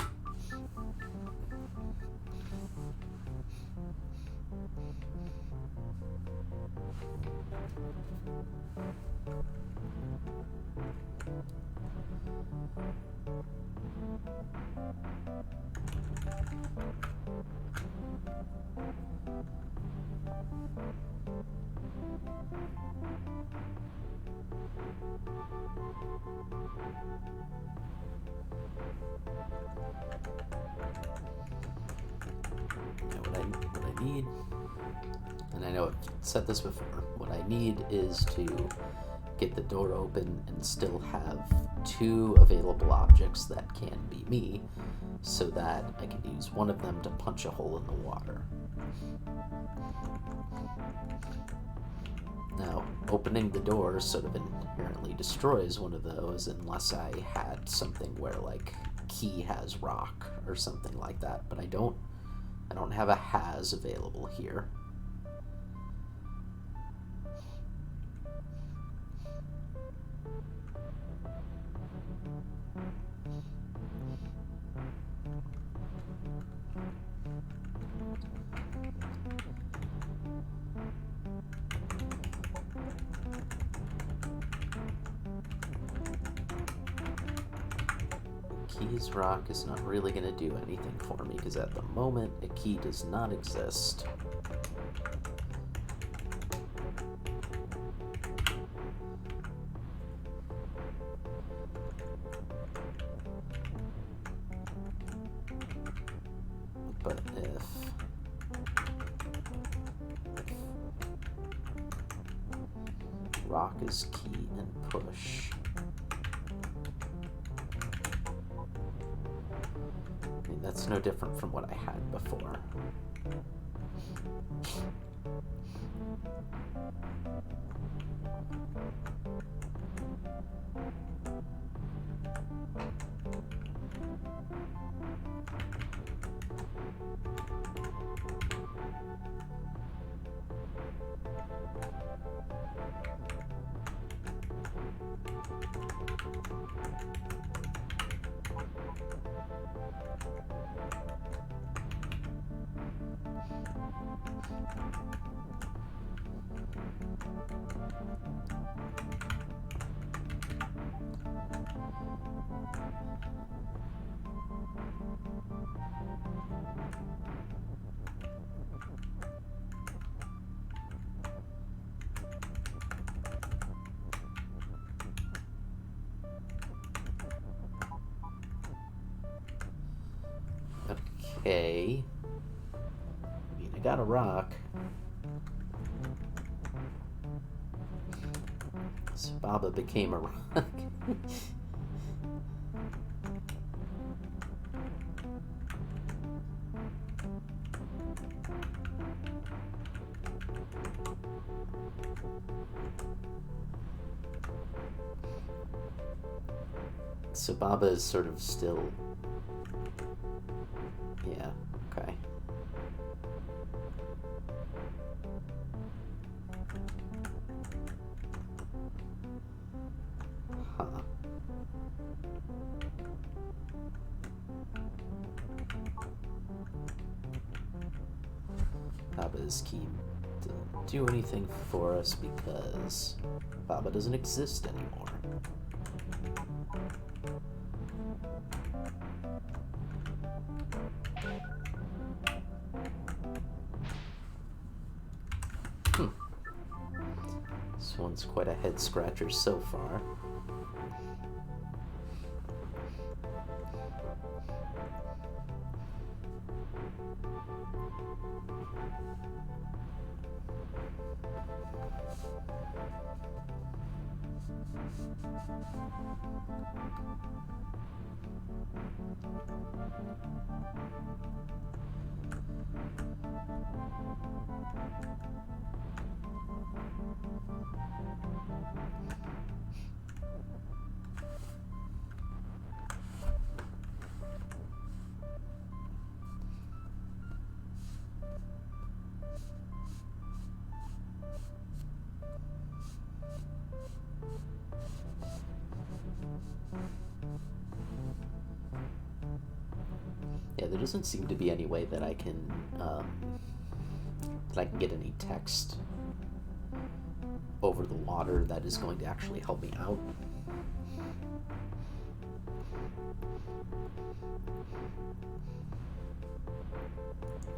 What I need, and I know I've said this before, what I need is to get the door open and still have two available objects that can be me, so that I can use one of them to punch a hole in the water. Now, opening the door sort of inherently destroys one of those unless I had something where, like, Key has rock or something like that, but I don't have a has available here. Key's rock is not really going to do anything for me because at the moment a key does not exist. But if rock is key and push, I mean, that's no different from what I had before. Okay. I mean, I got a rock. So Baba became a rock. So Baba is sort of still... Yeah, okay. Huh. Baba is key to do anything for us because Baba doesn't exist anymore. This one's quite a head scratcher so far. Yeah, there doesn't seem to be any way that I can get any text over the water that is going to actually help me out.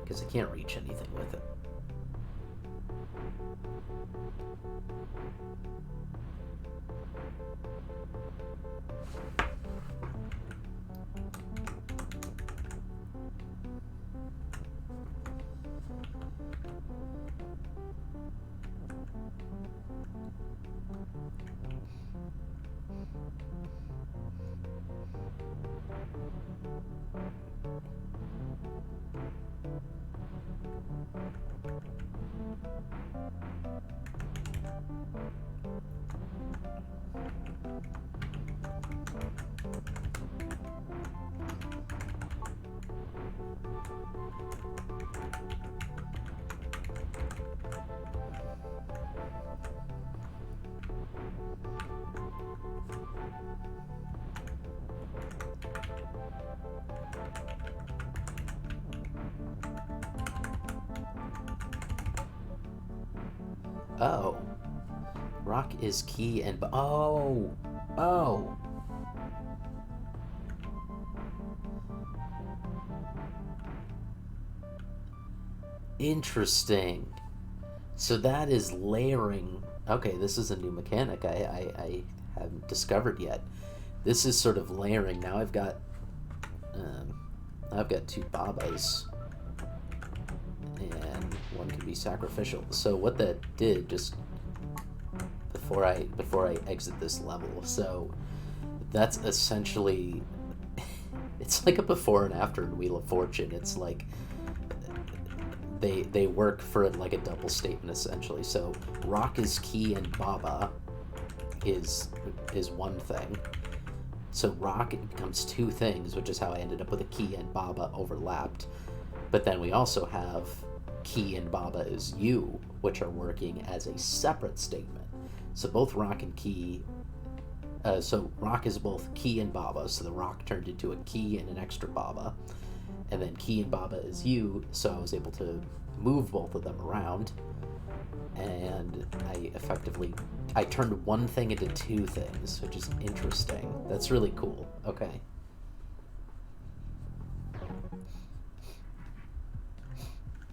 Because I can't reach anything with it. Oh. Rock is key and... Oh! Oh! Interesting. So that is layering. Okay, this is a new mechanic I haven't discovered yet. This is sort of layering. Now I've got two Babas, and one can be sacrificial. So what that did, just before I exit this level, so that's essentially it's like a before and after in Wheel of Fortune. It's like they work for like a double statement essentially. So rock is key and Baba is one thing. So rock becomes two things, which is how I ended up with a key and Baba overlapped. But then we also have key and Baba is you, which are working as a separate statement. So both rock and key. So rock is both key and Baba. So the rock turned into a key and an extra Baba. And then key and Baba is you, so I was able to move both of them around, and I turned one thing into two things, which is interesting. That's really cool. Okay.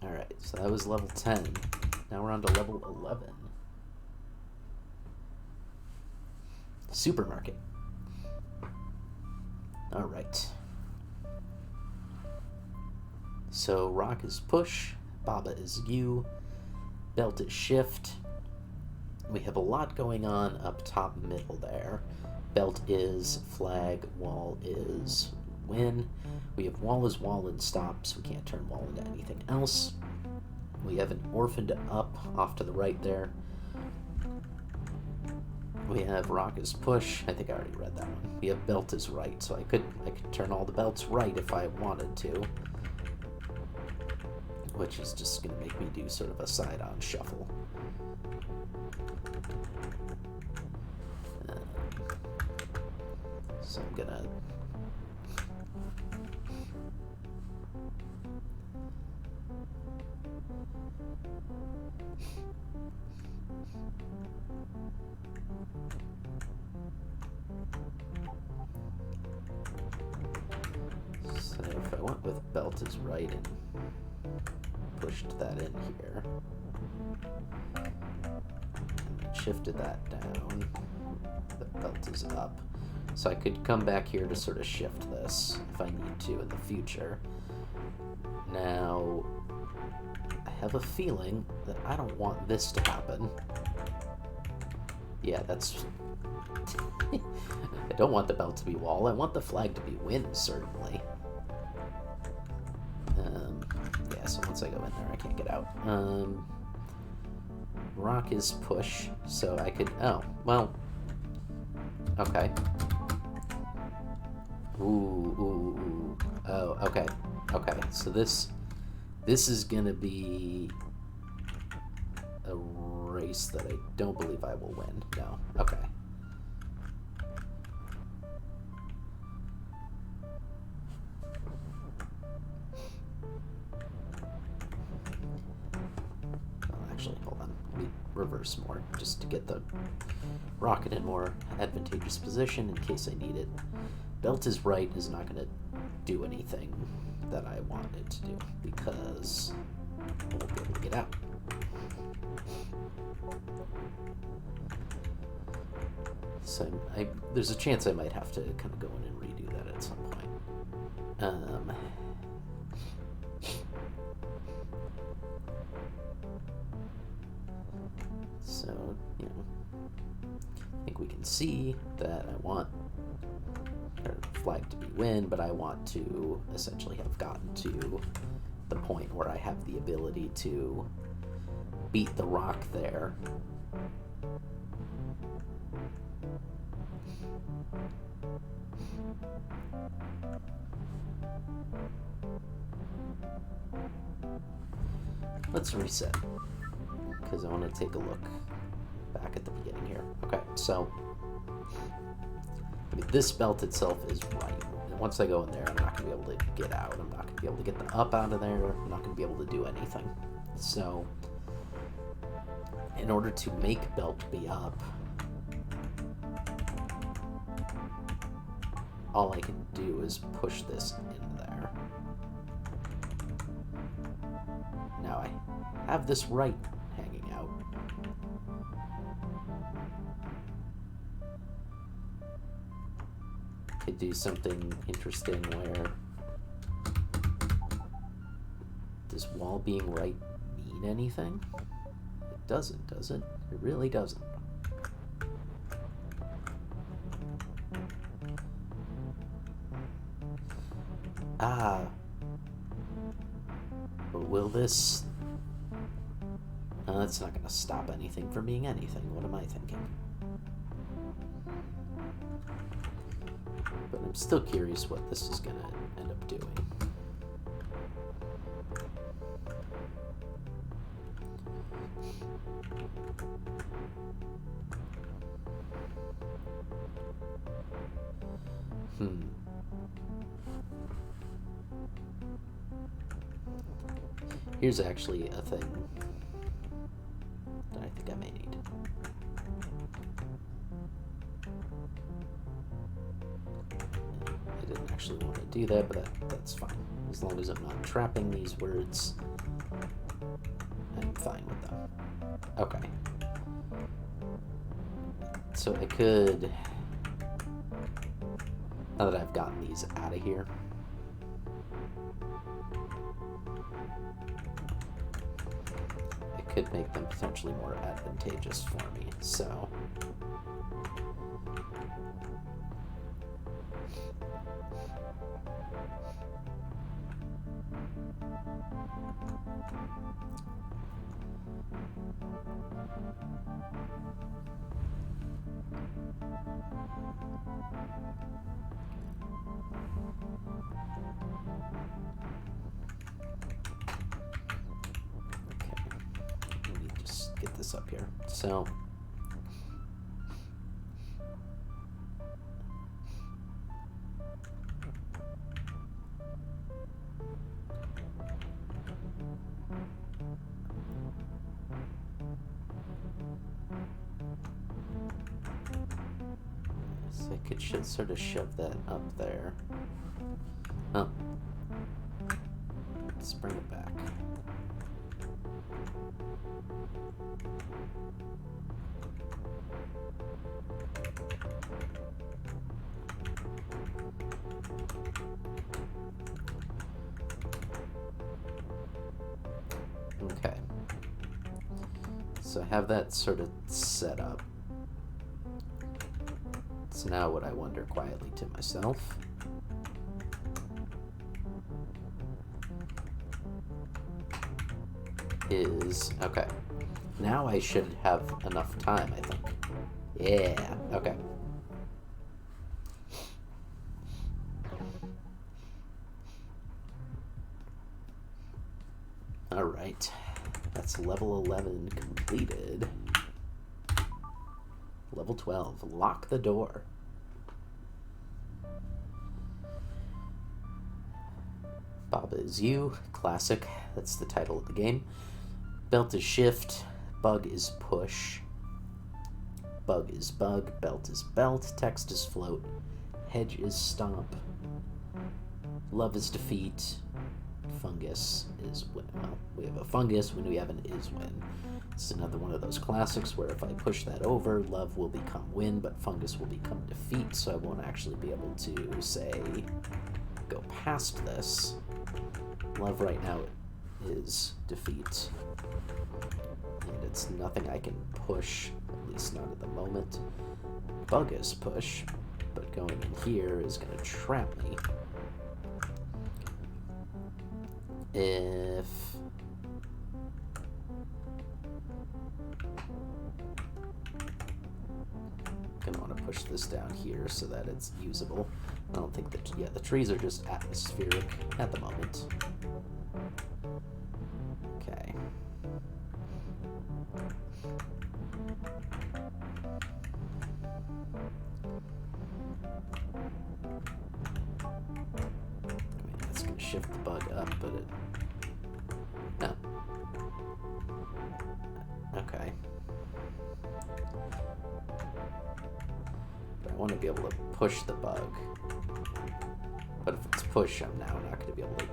Alright, so that was level 10. Now we're on to level 11. Supermarket. Alright. So rock is push, Baba is U, belt is shift. We have a lot going on up top middle there. Belt is flag, wall is win. We have wall is wall and stops. We can't turn wall into anything else. We have an orphaned up off to the right there. We have rock is push. I think I already read that one. We have belt is right, so I could turn all the belts right if I wanted to, which is just going to make me do sort of a side-on shuffle. So I'm gonna so if I went with belt is right and pushed that in here and shifted that down, the belt is up. So I could come back here to sort of shift this if I need to in the future. Now, I have a feeling that I don't want this to happen. Yeah, that's... I don't want the belt to be wall. I want the flag to be win, certainly. Yeah, so once I go in there, I can't get out. Rock is push, so I could... Oh, well... Okay. Ooh. Oh, okay. Okay, so this is gonna be a race that I don't believe I will win. No. Okay. Well, actually, hold on. Let me reverse more just to get the rocket in more advantageous position in case I need it. Belt is right is not going to do anything that I want it to do because I won't be able to get out. So there's a chance I might have to kind of go in and redo that at some point. So, you know, I think we can see that I want flag to be win, but I want to essentially have gotten to the point where I have the ability to beat the rock there. Let's reset, because I want to take a look back at the beginning here. Okay, so I mean, this belt itself is right. And once I go in there, I'm not going to be able to get out. I'm not going to be able to get the up out of there. I'm not going to be able to do anything. So, in order to make belt be up, all I can do is push this in there. Now I have this right hanging out. Could do something interesting where does wall being right mean anything? It doesn't, does it? It really doesn't. But will this... that's not going to stop anything from being anything. What am I thinking? But I'm still curious what this is going to end up doing. Here's actually a thing that I think I may need. I didn't actually want to do that, but that's fine. As long as I'm not trapping these words, I'm fine with them. Okay. So I could, now that I've gotten these out of here, It could make them potentially more advantageous for me, so... Get this up here. So I could sort of shove that up there. Oh. Let's bring it back. Okay. So I have that sort of set up. So now what I wonder quietly to myself is, okay, now I should have enough time, I think. Yeah, okay. All right, that's level 11 completed. Level 12, lock the door. Baba is you, classic, that's the title of the game. Belt is shift, bug is push. Bug is bug, belt is belt, text is float, hedge is stomp. Love is defeat, fungus is win. Well, we have a fungus when we have an is win. It's another one of those classics where if I push that over, love will become win, but fungus will become defeat, so I won't actually be able to, say, go past this. Love right now is defeat. And it's nothing I can push, at least not at the moment. Bug is push, but going in here is going to trap me. If... I'm gonna want to push this down here so that it's usable. I don't think that, yeah, the trees are just atmospheric at the moment. Okay. I mean, that's gonna shift the bug up, but it... No. Okay. But I want to be able to push the bug. But if it's push, I'm now not going to be able to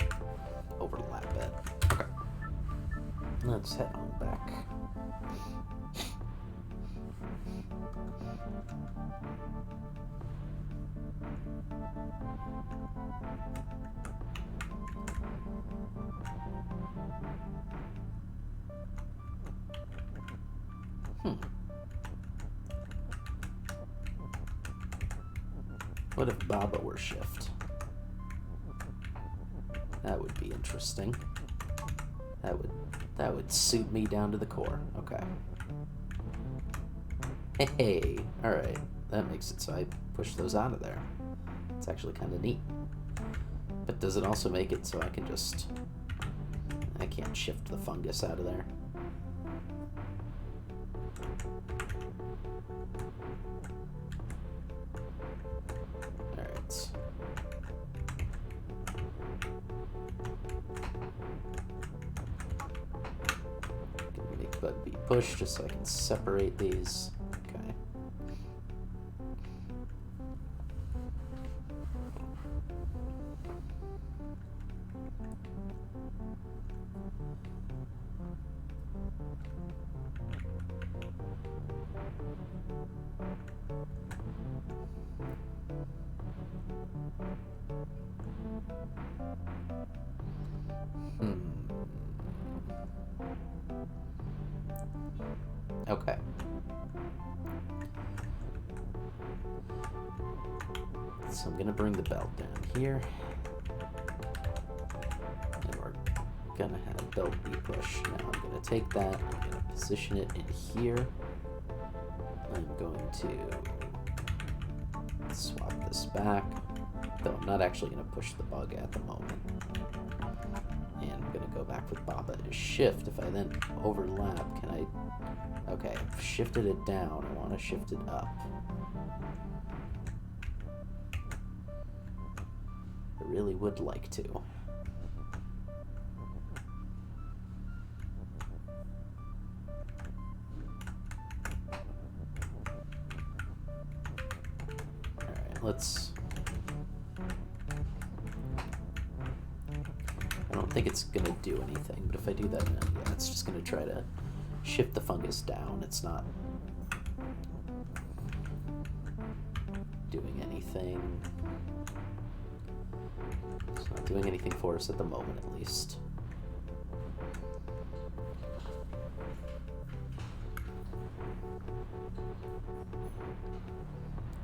overlap it. Okay. Let's head on back. What if Baba were shift? That would be interesting. That would suit me down to the core. Okay. Hey, alright. That makes it so I push those out of there. It's actually kind of neat. But does it also make it so I can just... I can't shift the fungus out of there? Alright. Gonna make bug be pushed just so I can separate these. Okay. Okay. So I'm gonna bring the belt down here. And we're gonna have belt be push. Now I'm gonna take that, I'm gonna position it in here. I'm going to swap this back, though I'm not actually gonna push the bug at the moment. And I'm gonna go back with Baba to shift. If I then overlap, can I? Okay, I've shifted it down. I want to shift it up. I really would like to. Alright, let's... I don't think it's going to do anything, but if I do that, yeah, it's just going to try to shift the fungus down. It's not doing anything. It's not doing anything for us at the moment, at least.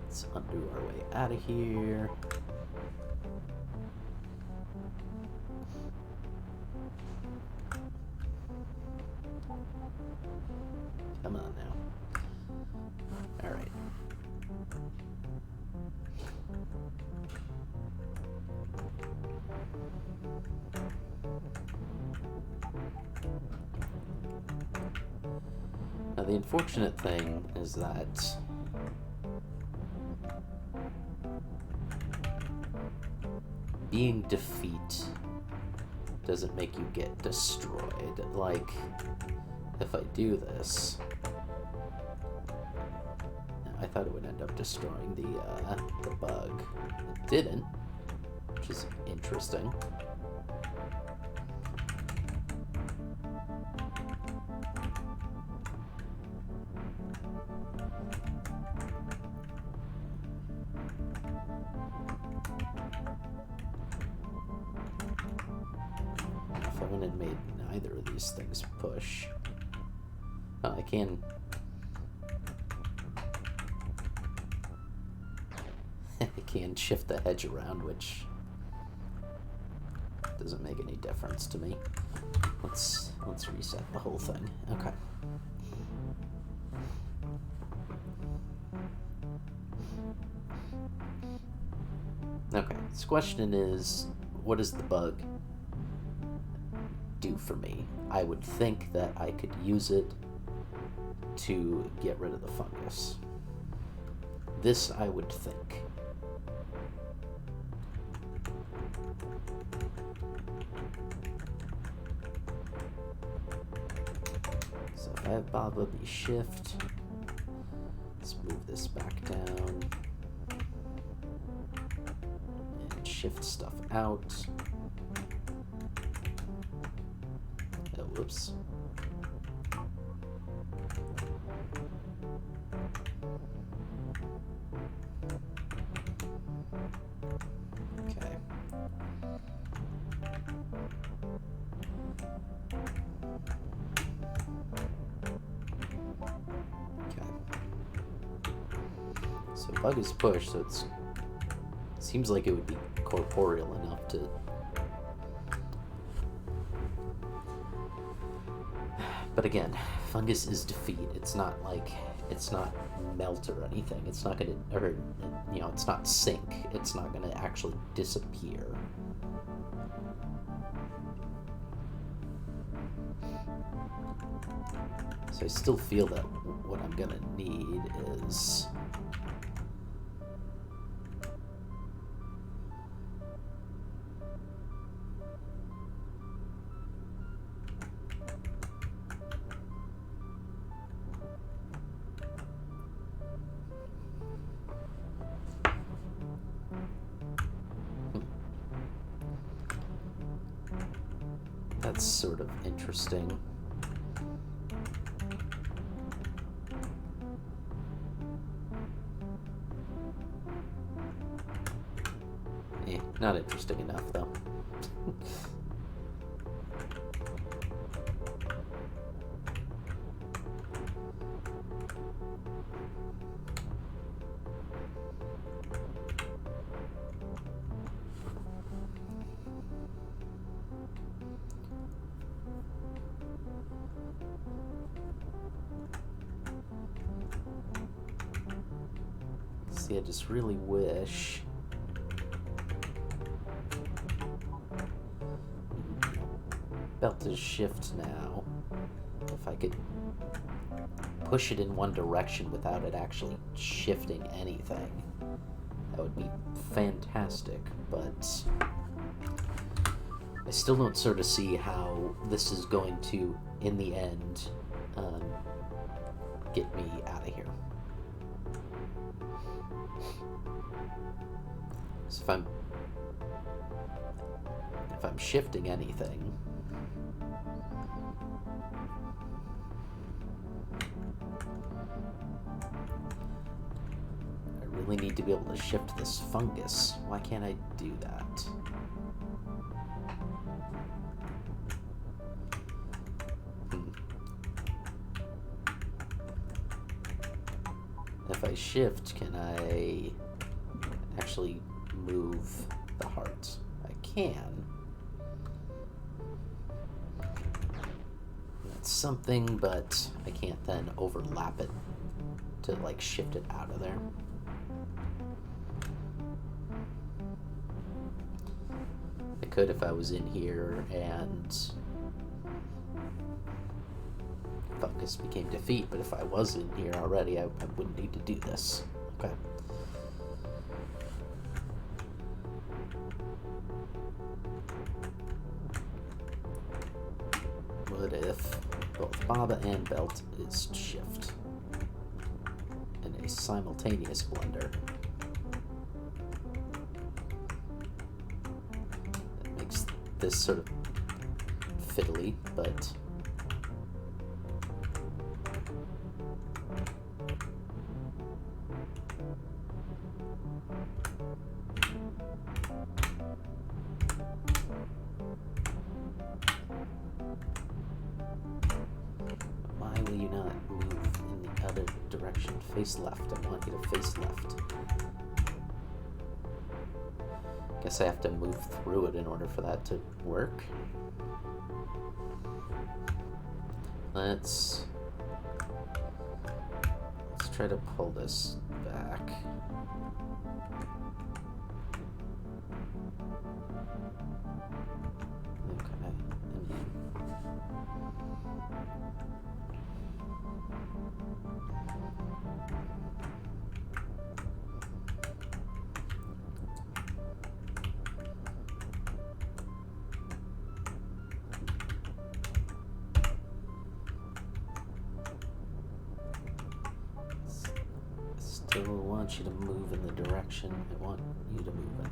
Let's undo our way out of here. Come on now. All right. Now the unfortunate thing is that being defeat doesn't make you get destroyed. Like, if I do this, I thought it would end up destroying the bug. It didn't, which is interesting. If I went and made neither of these things push, I can. I can shift the hedge around, which doesn't make any difference to me. Let's reset the whole thing. Okay. Okay. This question is, what does the bug do for me? I would think that I could use it to get rid of the fungus. This I would think. So if I have Baba be shift, let's move this back down and shift stuff out. Oh, whoops. Okay. So bug is pushed, so it seems like it would be corporeal enough to... But again, fungus is defeat. It's not like, it's not melt or anything. It's not gonna, or, you know, it's not sink. It's not gonna actually disappear. So I still feel that what I'm gonna need is... That's sort of interesting. Not interesting enough, though. See, I just really wish... Belt is shift now. If I could push it in one direction without it actually shifting anything, that would be fantastic, but I still don't sort of see how this is going to, in the end, get me out of here. So if I'm shifting anything, I really need to be able to shift this fungus. Why can't I do that? If I shift, can I actually move the heart? I can. That's something, but I can't then overlap it to like shift it out of there. I could if I was in here and fungus became defeat, but if I was in here already, I wouldn't need to do this. Okay. What if both Baba and Belt is shift in a simultaneous blender? That makes this sort of fiddly, but why will you not move in the other direction? Face left. I want you to face left. Guess I have to move through it in order for that to work. Let's try to pull this back. Okay. Still want you to move in the direction I want you to move in.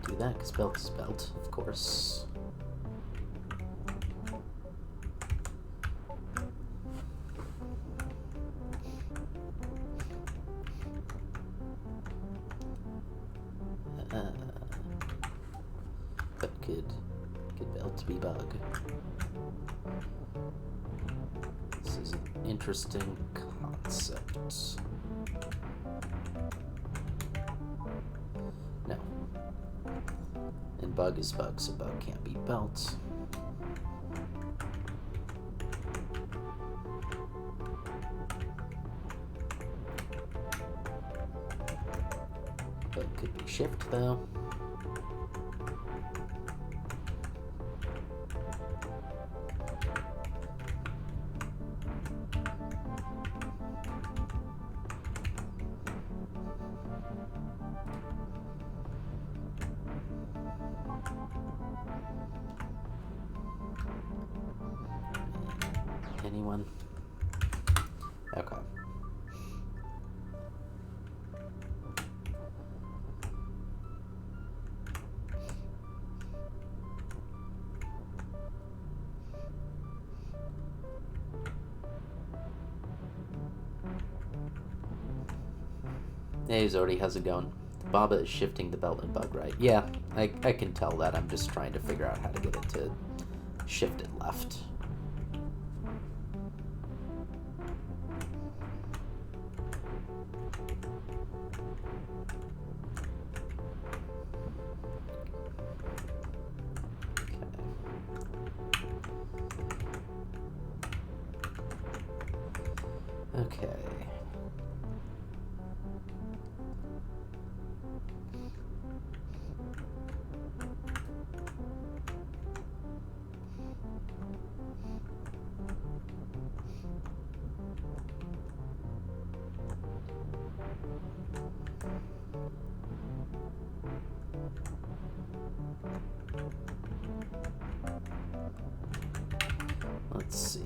Do that because belt is belt, of course. But could belt be bug? This is an interesting concept. No. And bug is bug, so bug can't be belt. Bug could be shift, though. Anyone? Okay. Hey Zordy, how's it going? Baba is shifting the belt and bug right. Yeah, I can tell that. I'm just trying to figure out how to get it to shift it left. Okay. Okay. Let's see.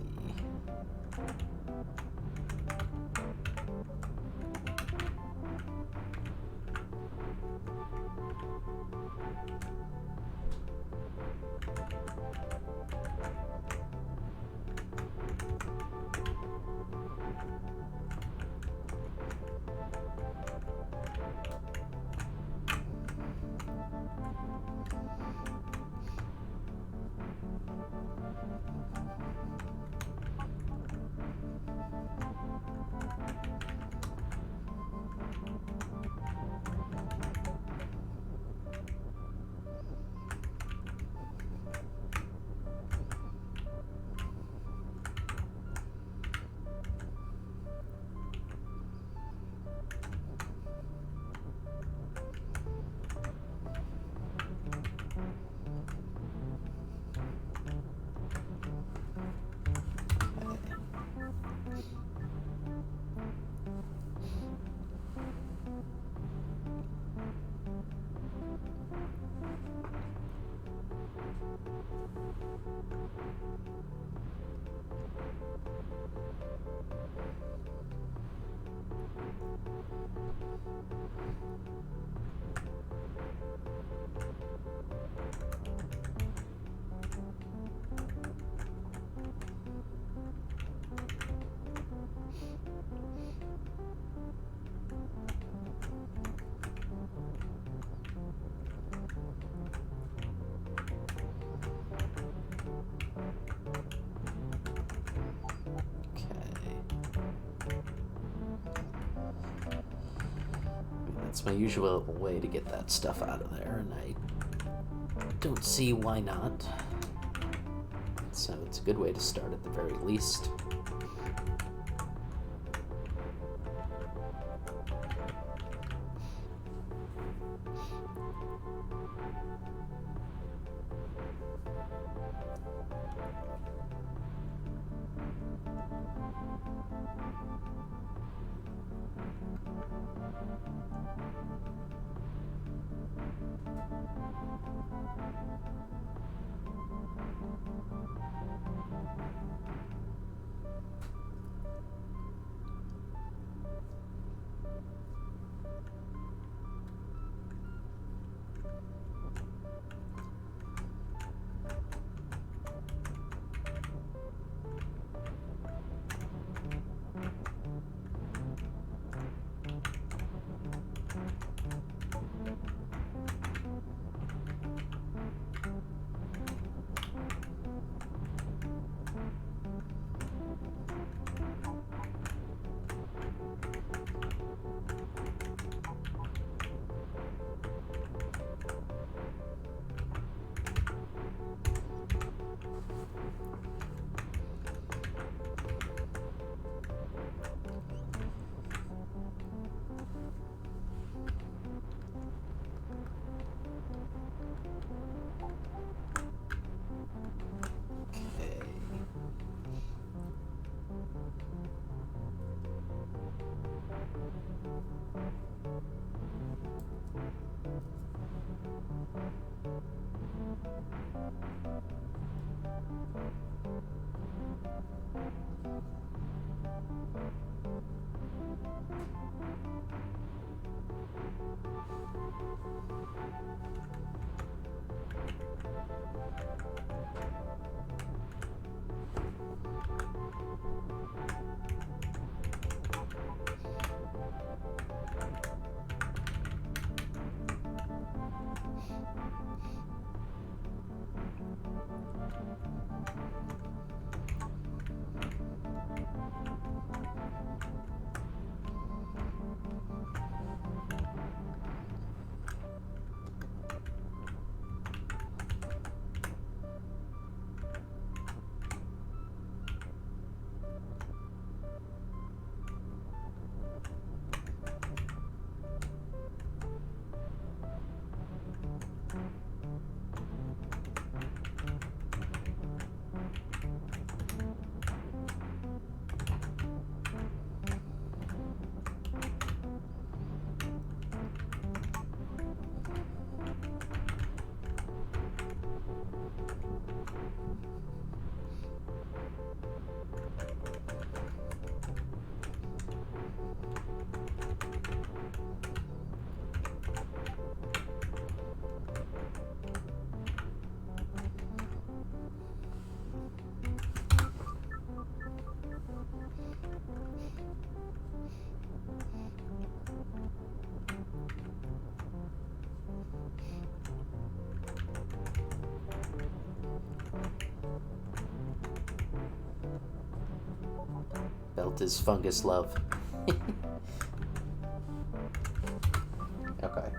That's my usual way to get that stuff out of there, and I don't see why not. So it's a good way to start at the very least. Belt is fungus love. Okay.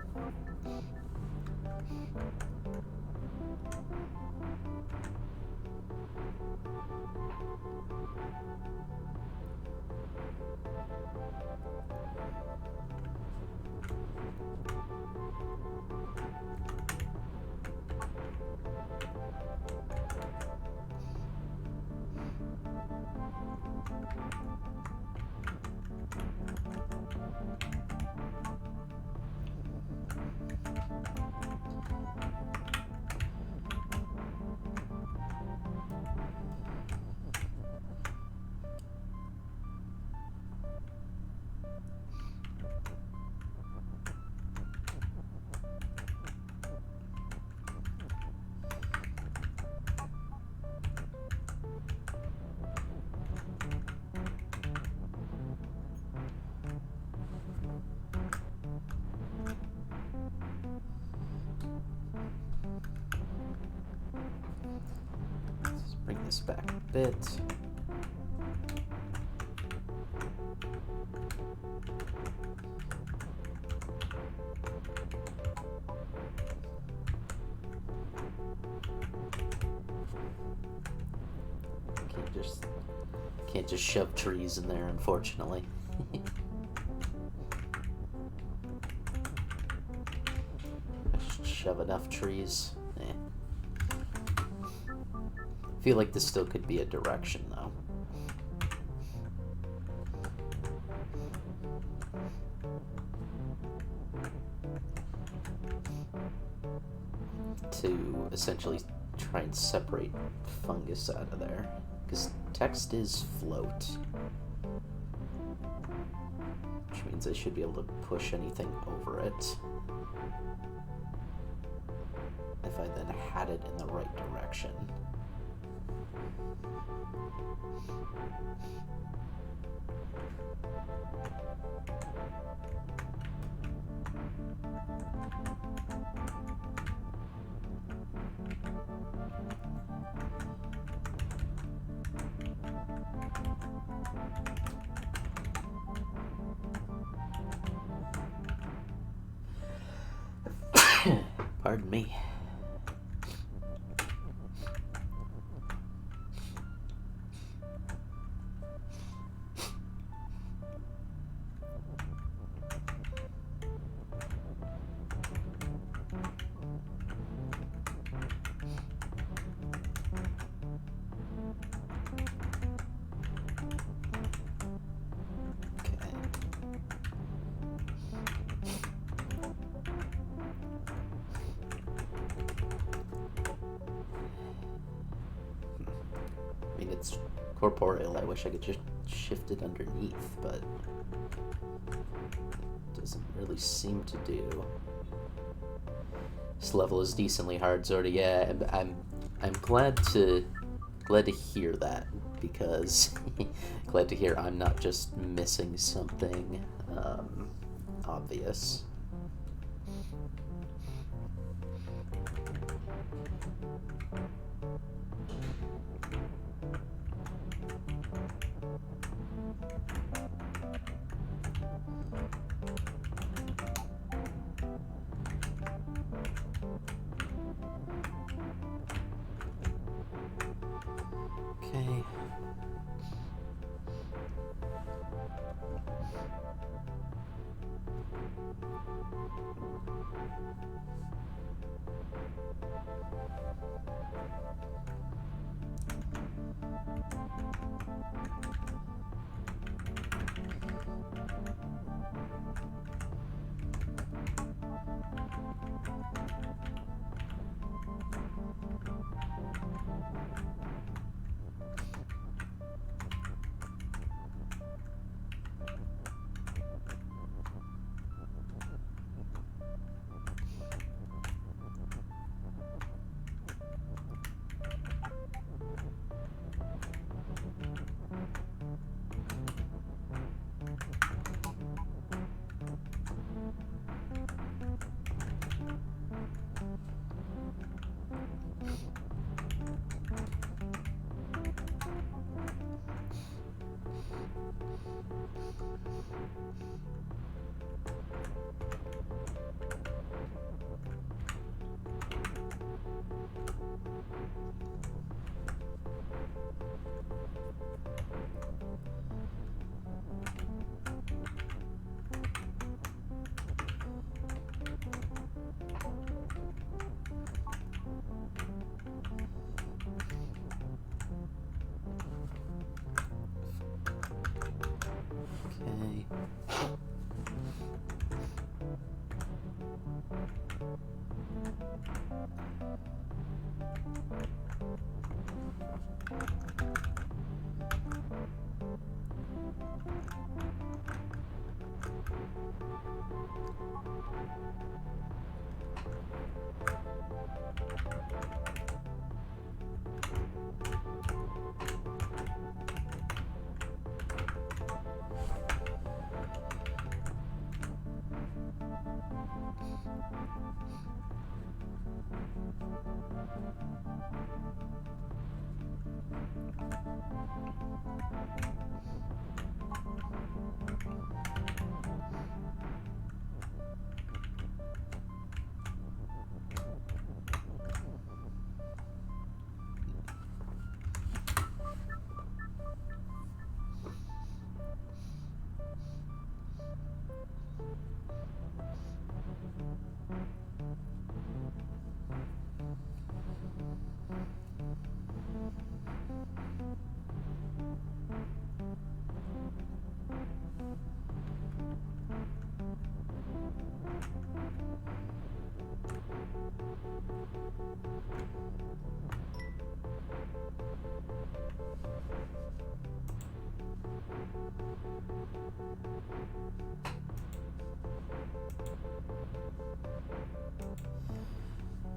Let's bring this back a bit. Can't just shove trees in there, unfortunately. Shove enough trees. Feel like this still could be a direction, though. To essentially try and separate fungus out of there, because text is float, which means I should be able to push anything over it if I then had it in the right direction. Pardon me. I mean, it's corporeal. I wish I could just shift it underneath, but it doesn't really seem to do. This level is decently hard, Zorda. Yeah, I'm glad to hear that, because glad to hear I'm not just missing something obvious. Okay.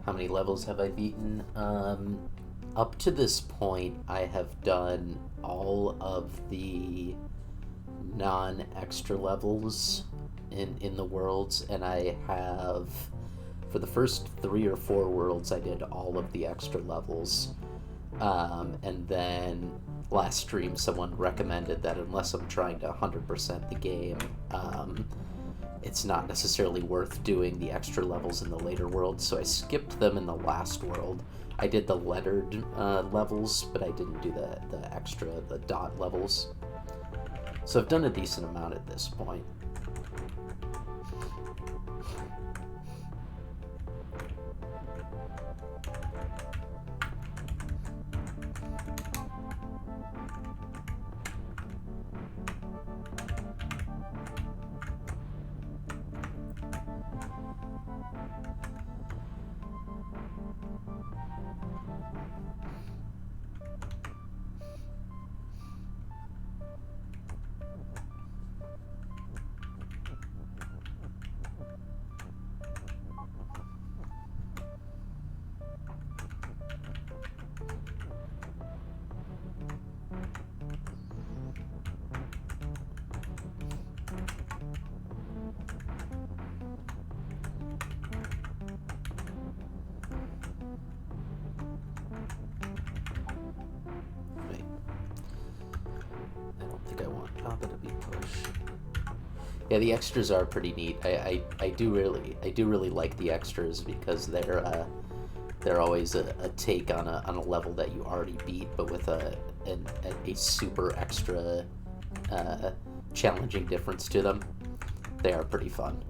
How many levels have I beaten? Up to this point, I have done all of the non-extra levels in the worlds, and I have, for the first 3 or 4 worlds, I did all of the extra levels. And then last stream, someone recommended that unless I'm trying to 100% the game, it's not necessarily worth doing the extra levels in the later worlds, so I skipped them in the last world. I did the lettered levels, but I didn't do the extra, the dot levels. So I've done a decent amount at this point. Yeah, the extras are pretty neat. I do really like the extras because they're always a take on a level that you already beat, but with a super extra challenging difference to them. They are pretty fun.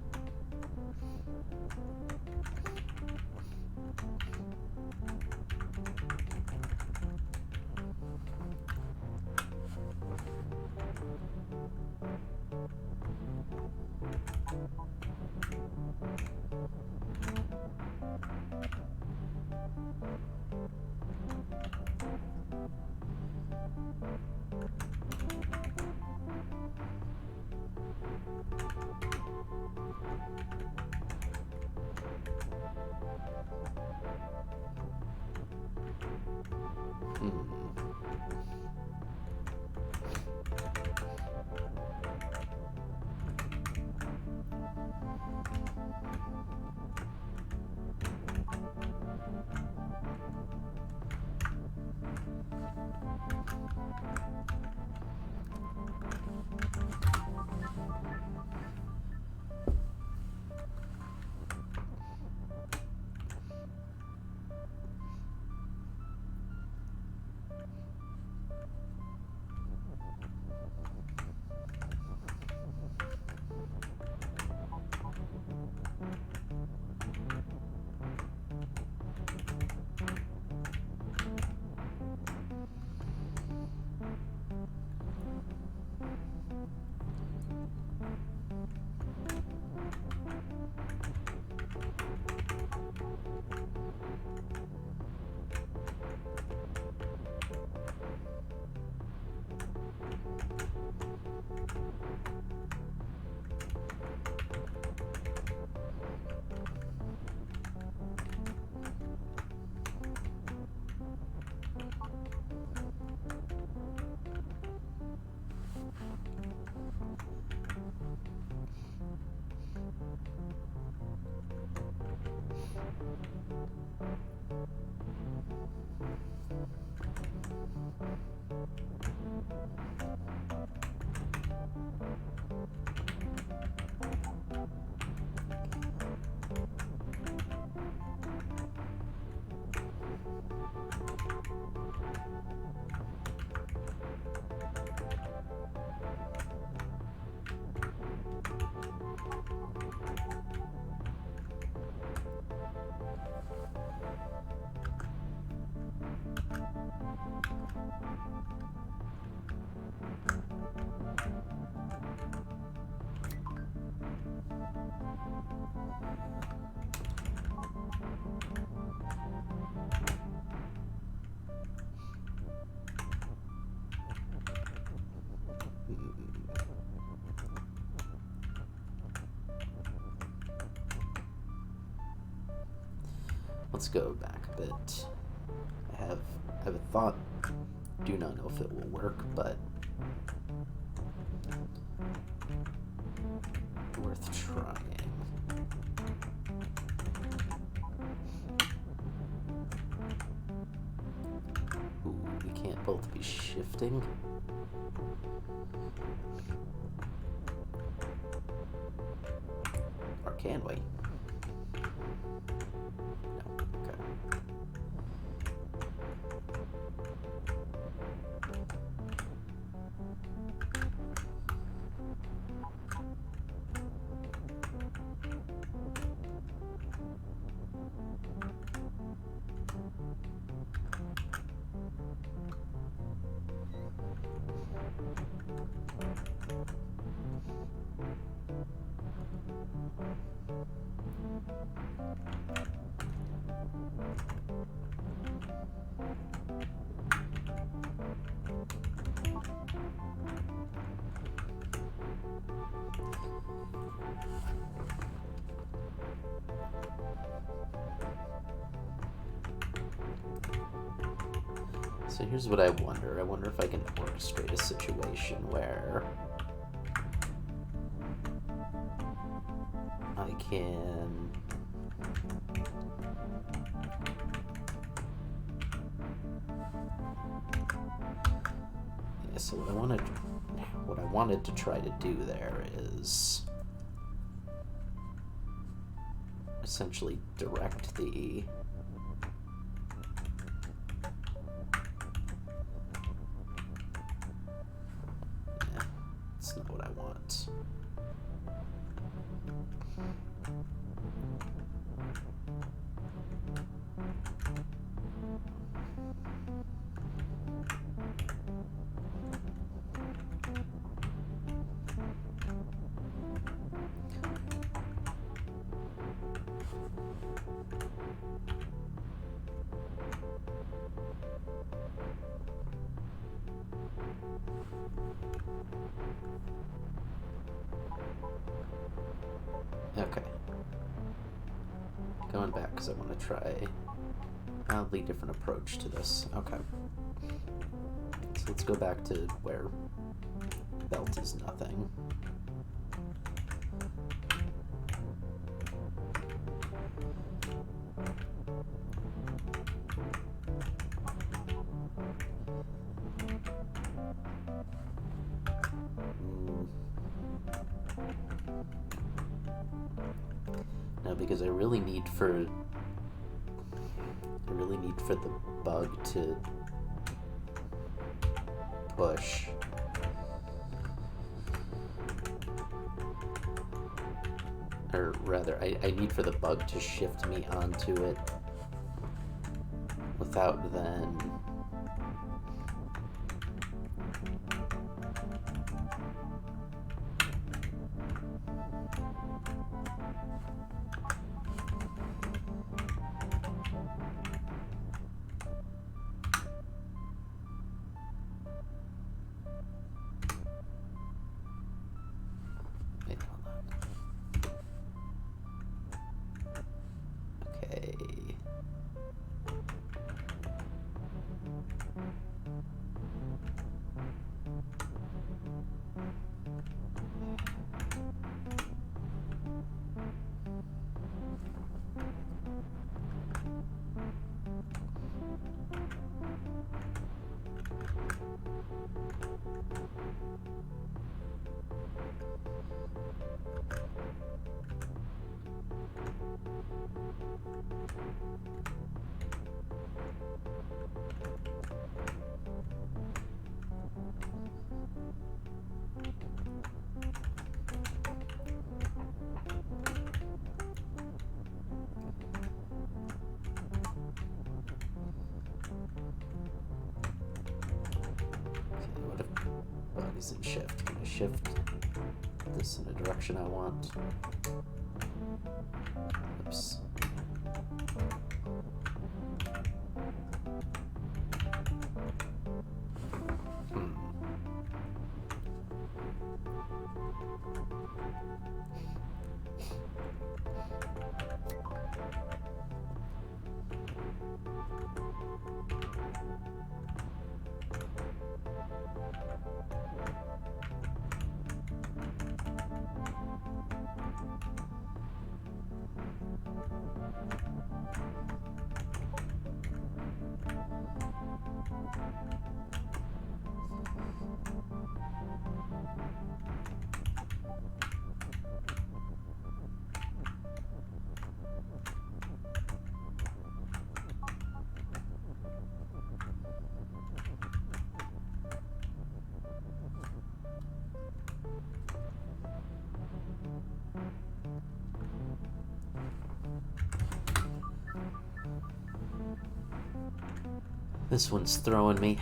let's go back a bit. I have a thought. Do not know if it will work, but worth trying. Ooh, we can't both be shifting. Or can we? No, okay. So here's what I wonder. I wonder if I can orchestrate a situation where I can so what I wanted to try to do there is essentially direct the that's not what I want. Okay. Going back because I want to try a mildly different approach to this. Okay. So let's go back to where belt is nothing. Now, because I really need for the bug to push. Or rather, I need for the bug to shift me onto it without then isn't shift. Can I shift this in the direction I want? Oops. This one's throwing me.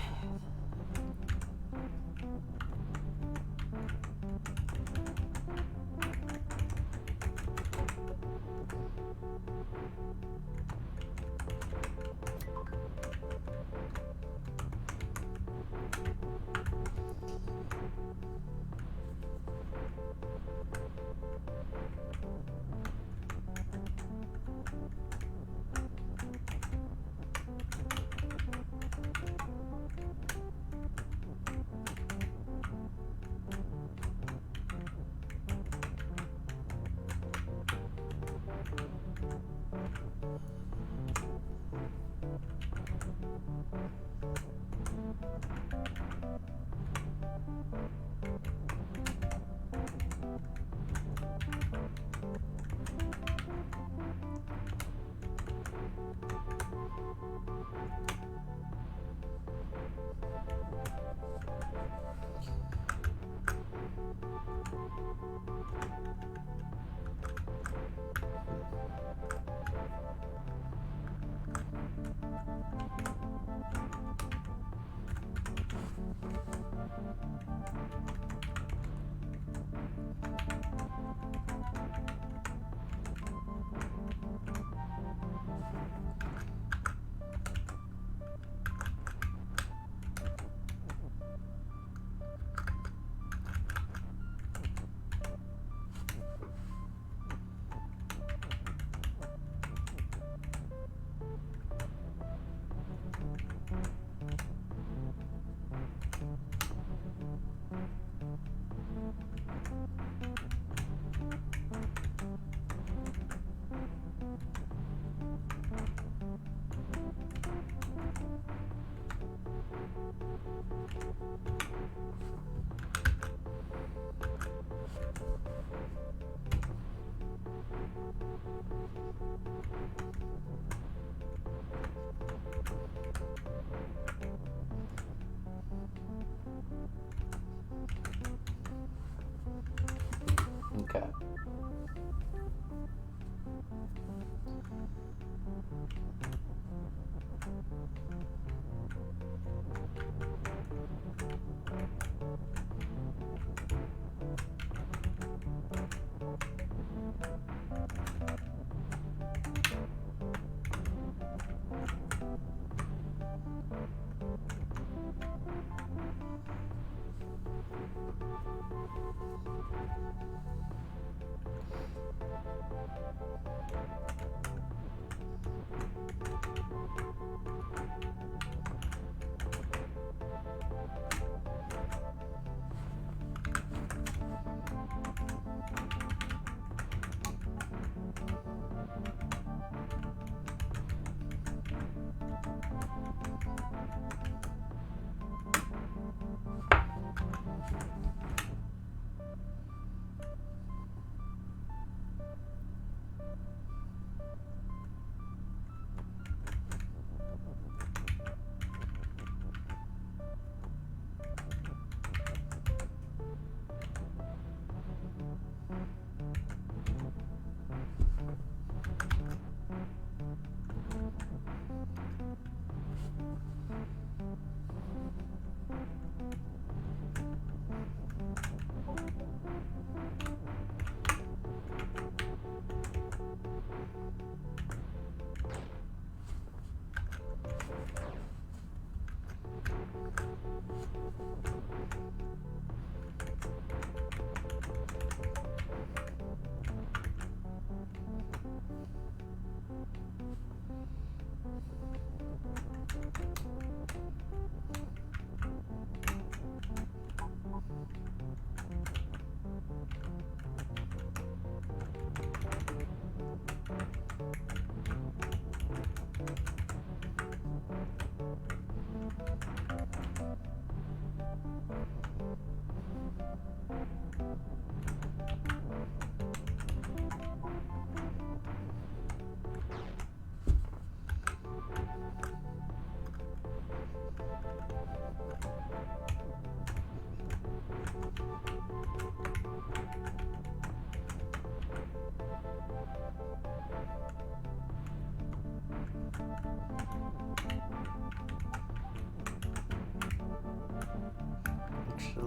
Okay.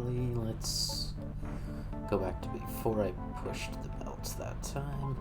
Actually, let's go back to before I pushed the belts that time.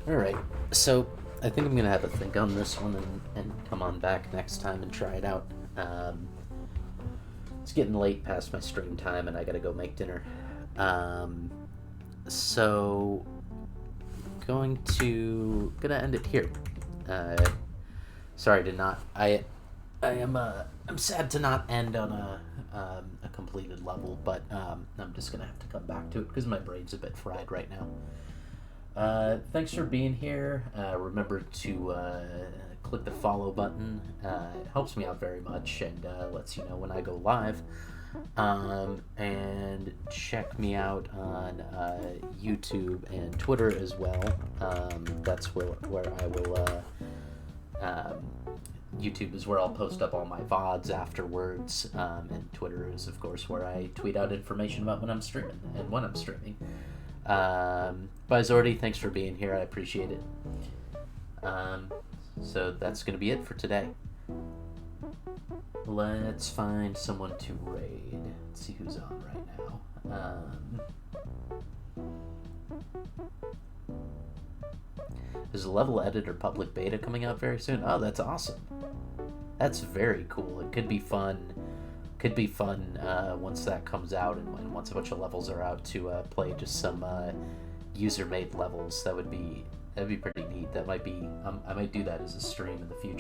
Alright, so I think I'm going to have a think on this one and come on back next time and try it out. It's getting late past my stream time and I got to go make dinner. So gonna end it here. Sorry to not. I'm sad to not end on a completed level, but I'm just gonna have to come back to it because my brain's a bit fried right now. Thanks for being here. Remember to click the follow button. It helps me out very much and lets you know when I go live. And check me out on YouTube and Twitter as well. That's where I will. YouTube is where I'll post up all my VODs afterwards, and Twitter is, of course, where I tweet out information about when I'm streaming and when I'm streaming. Bizordi, thanks for being here. I appreciate it. So that's going to be it for today. Let's find someone to raid. Let's see who's on right now. There's a level editor public beta coming out very soon. Oh, that's awesome. That's very cool. It could be fun. Once that comes out and once a bunch of levels are out to play just some user-made levels. That'd be pretty neat. That might be I might do that as a stream in the future.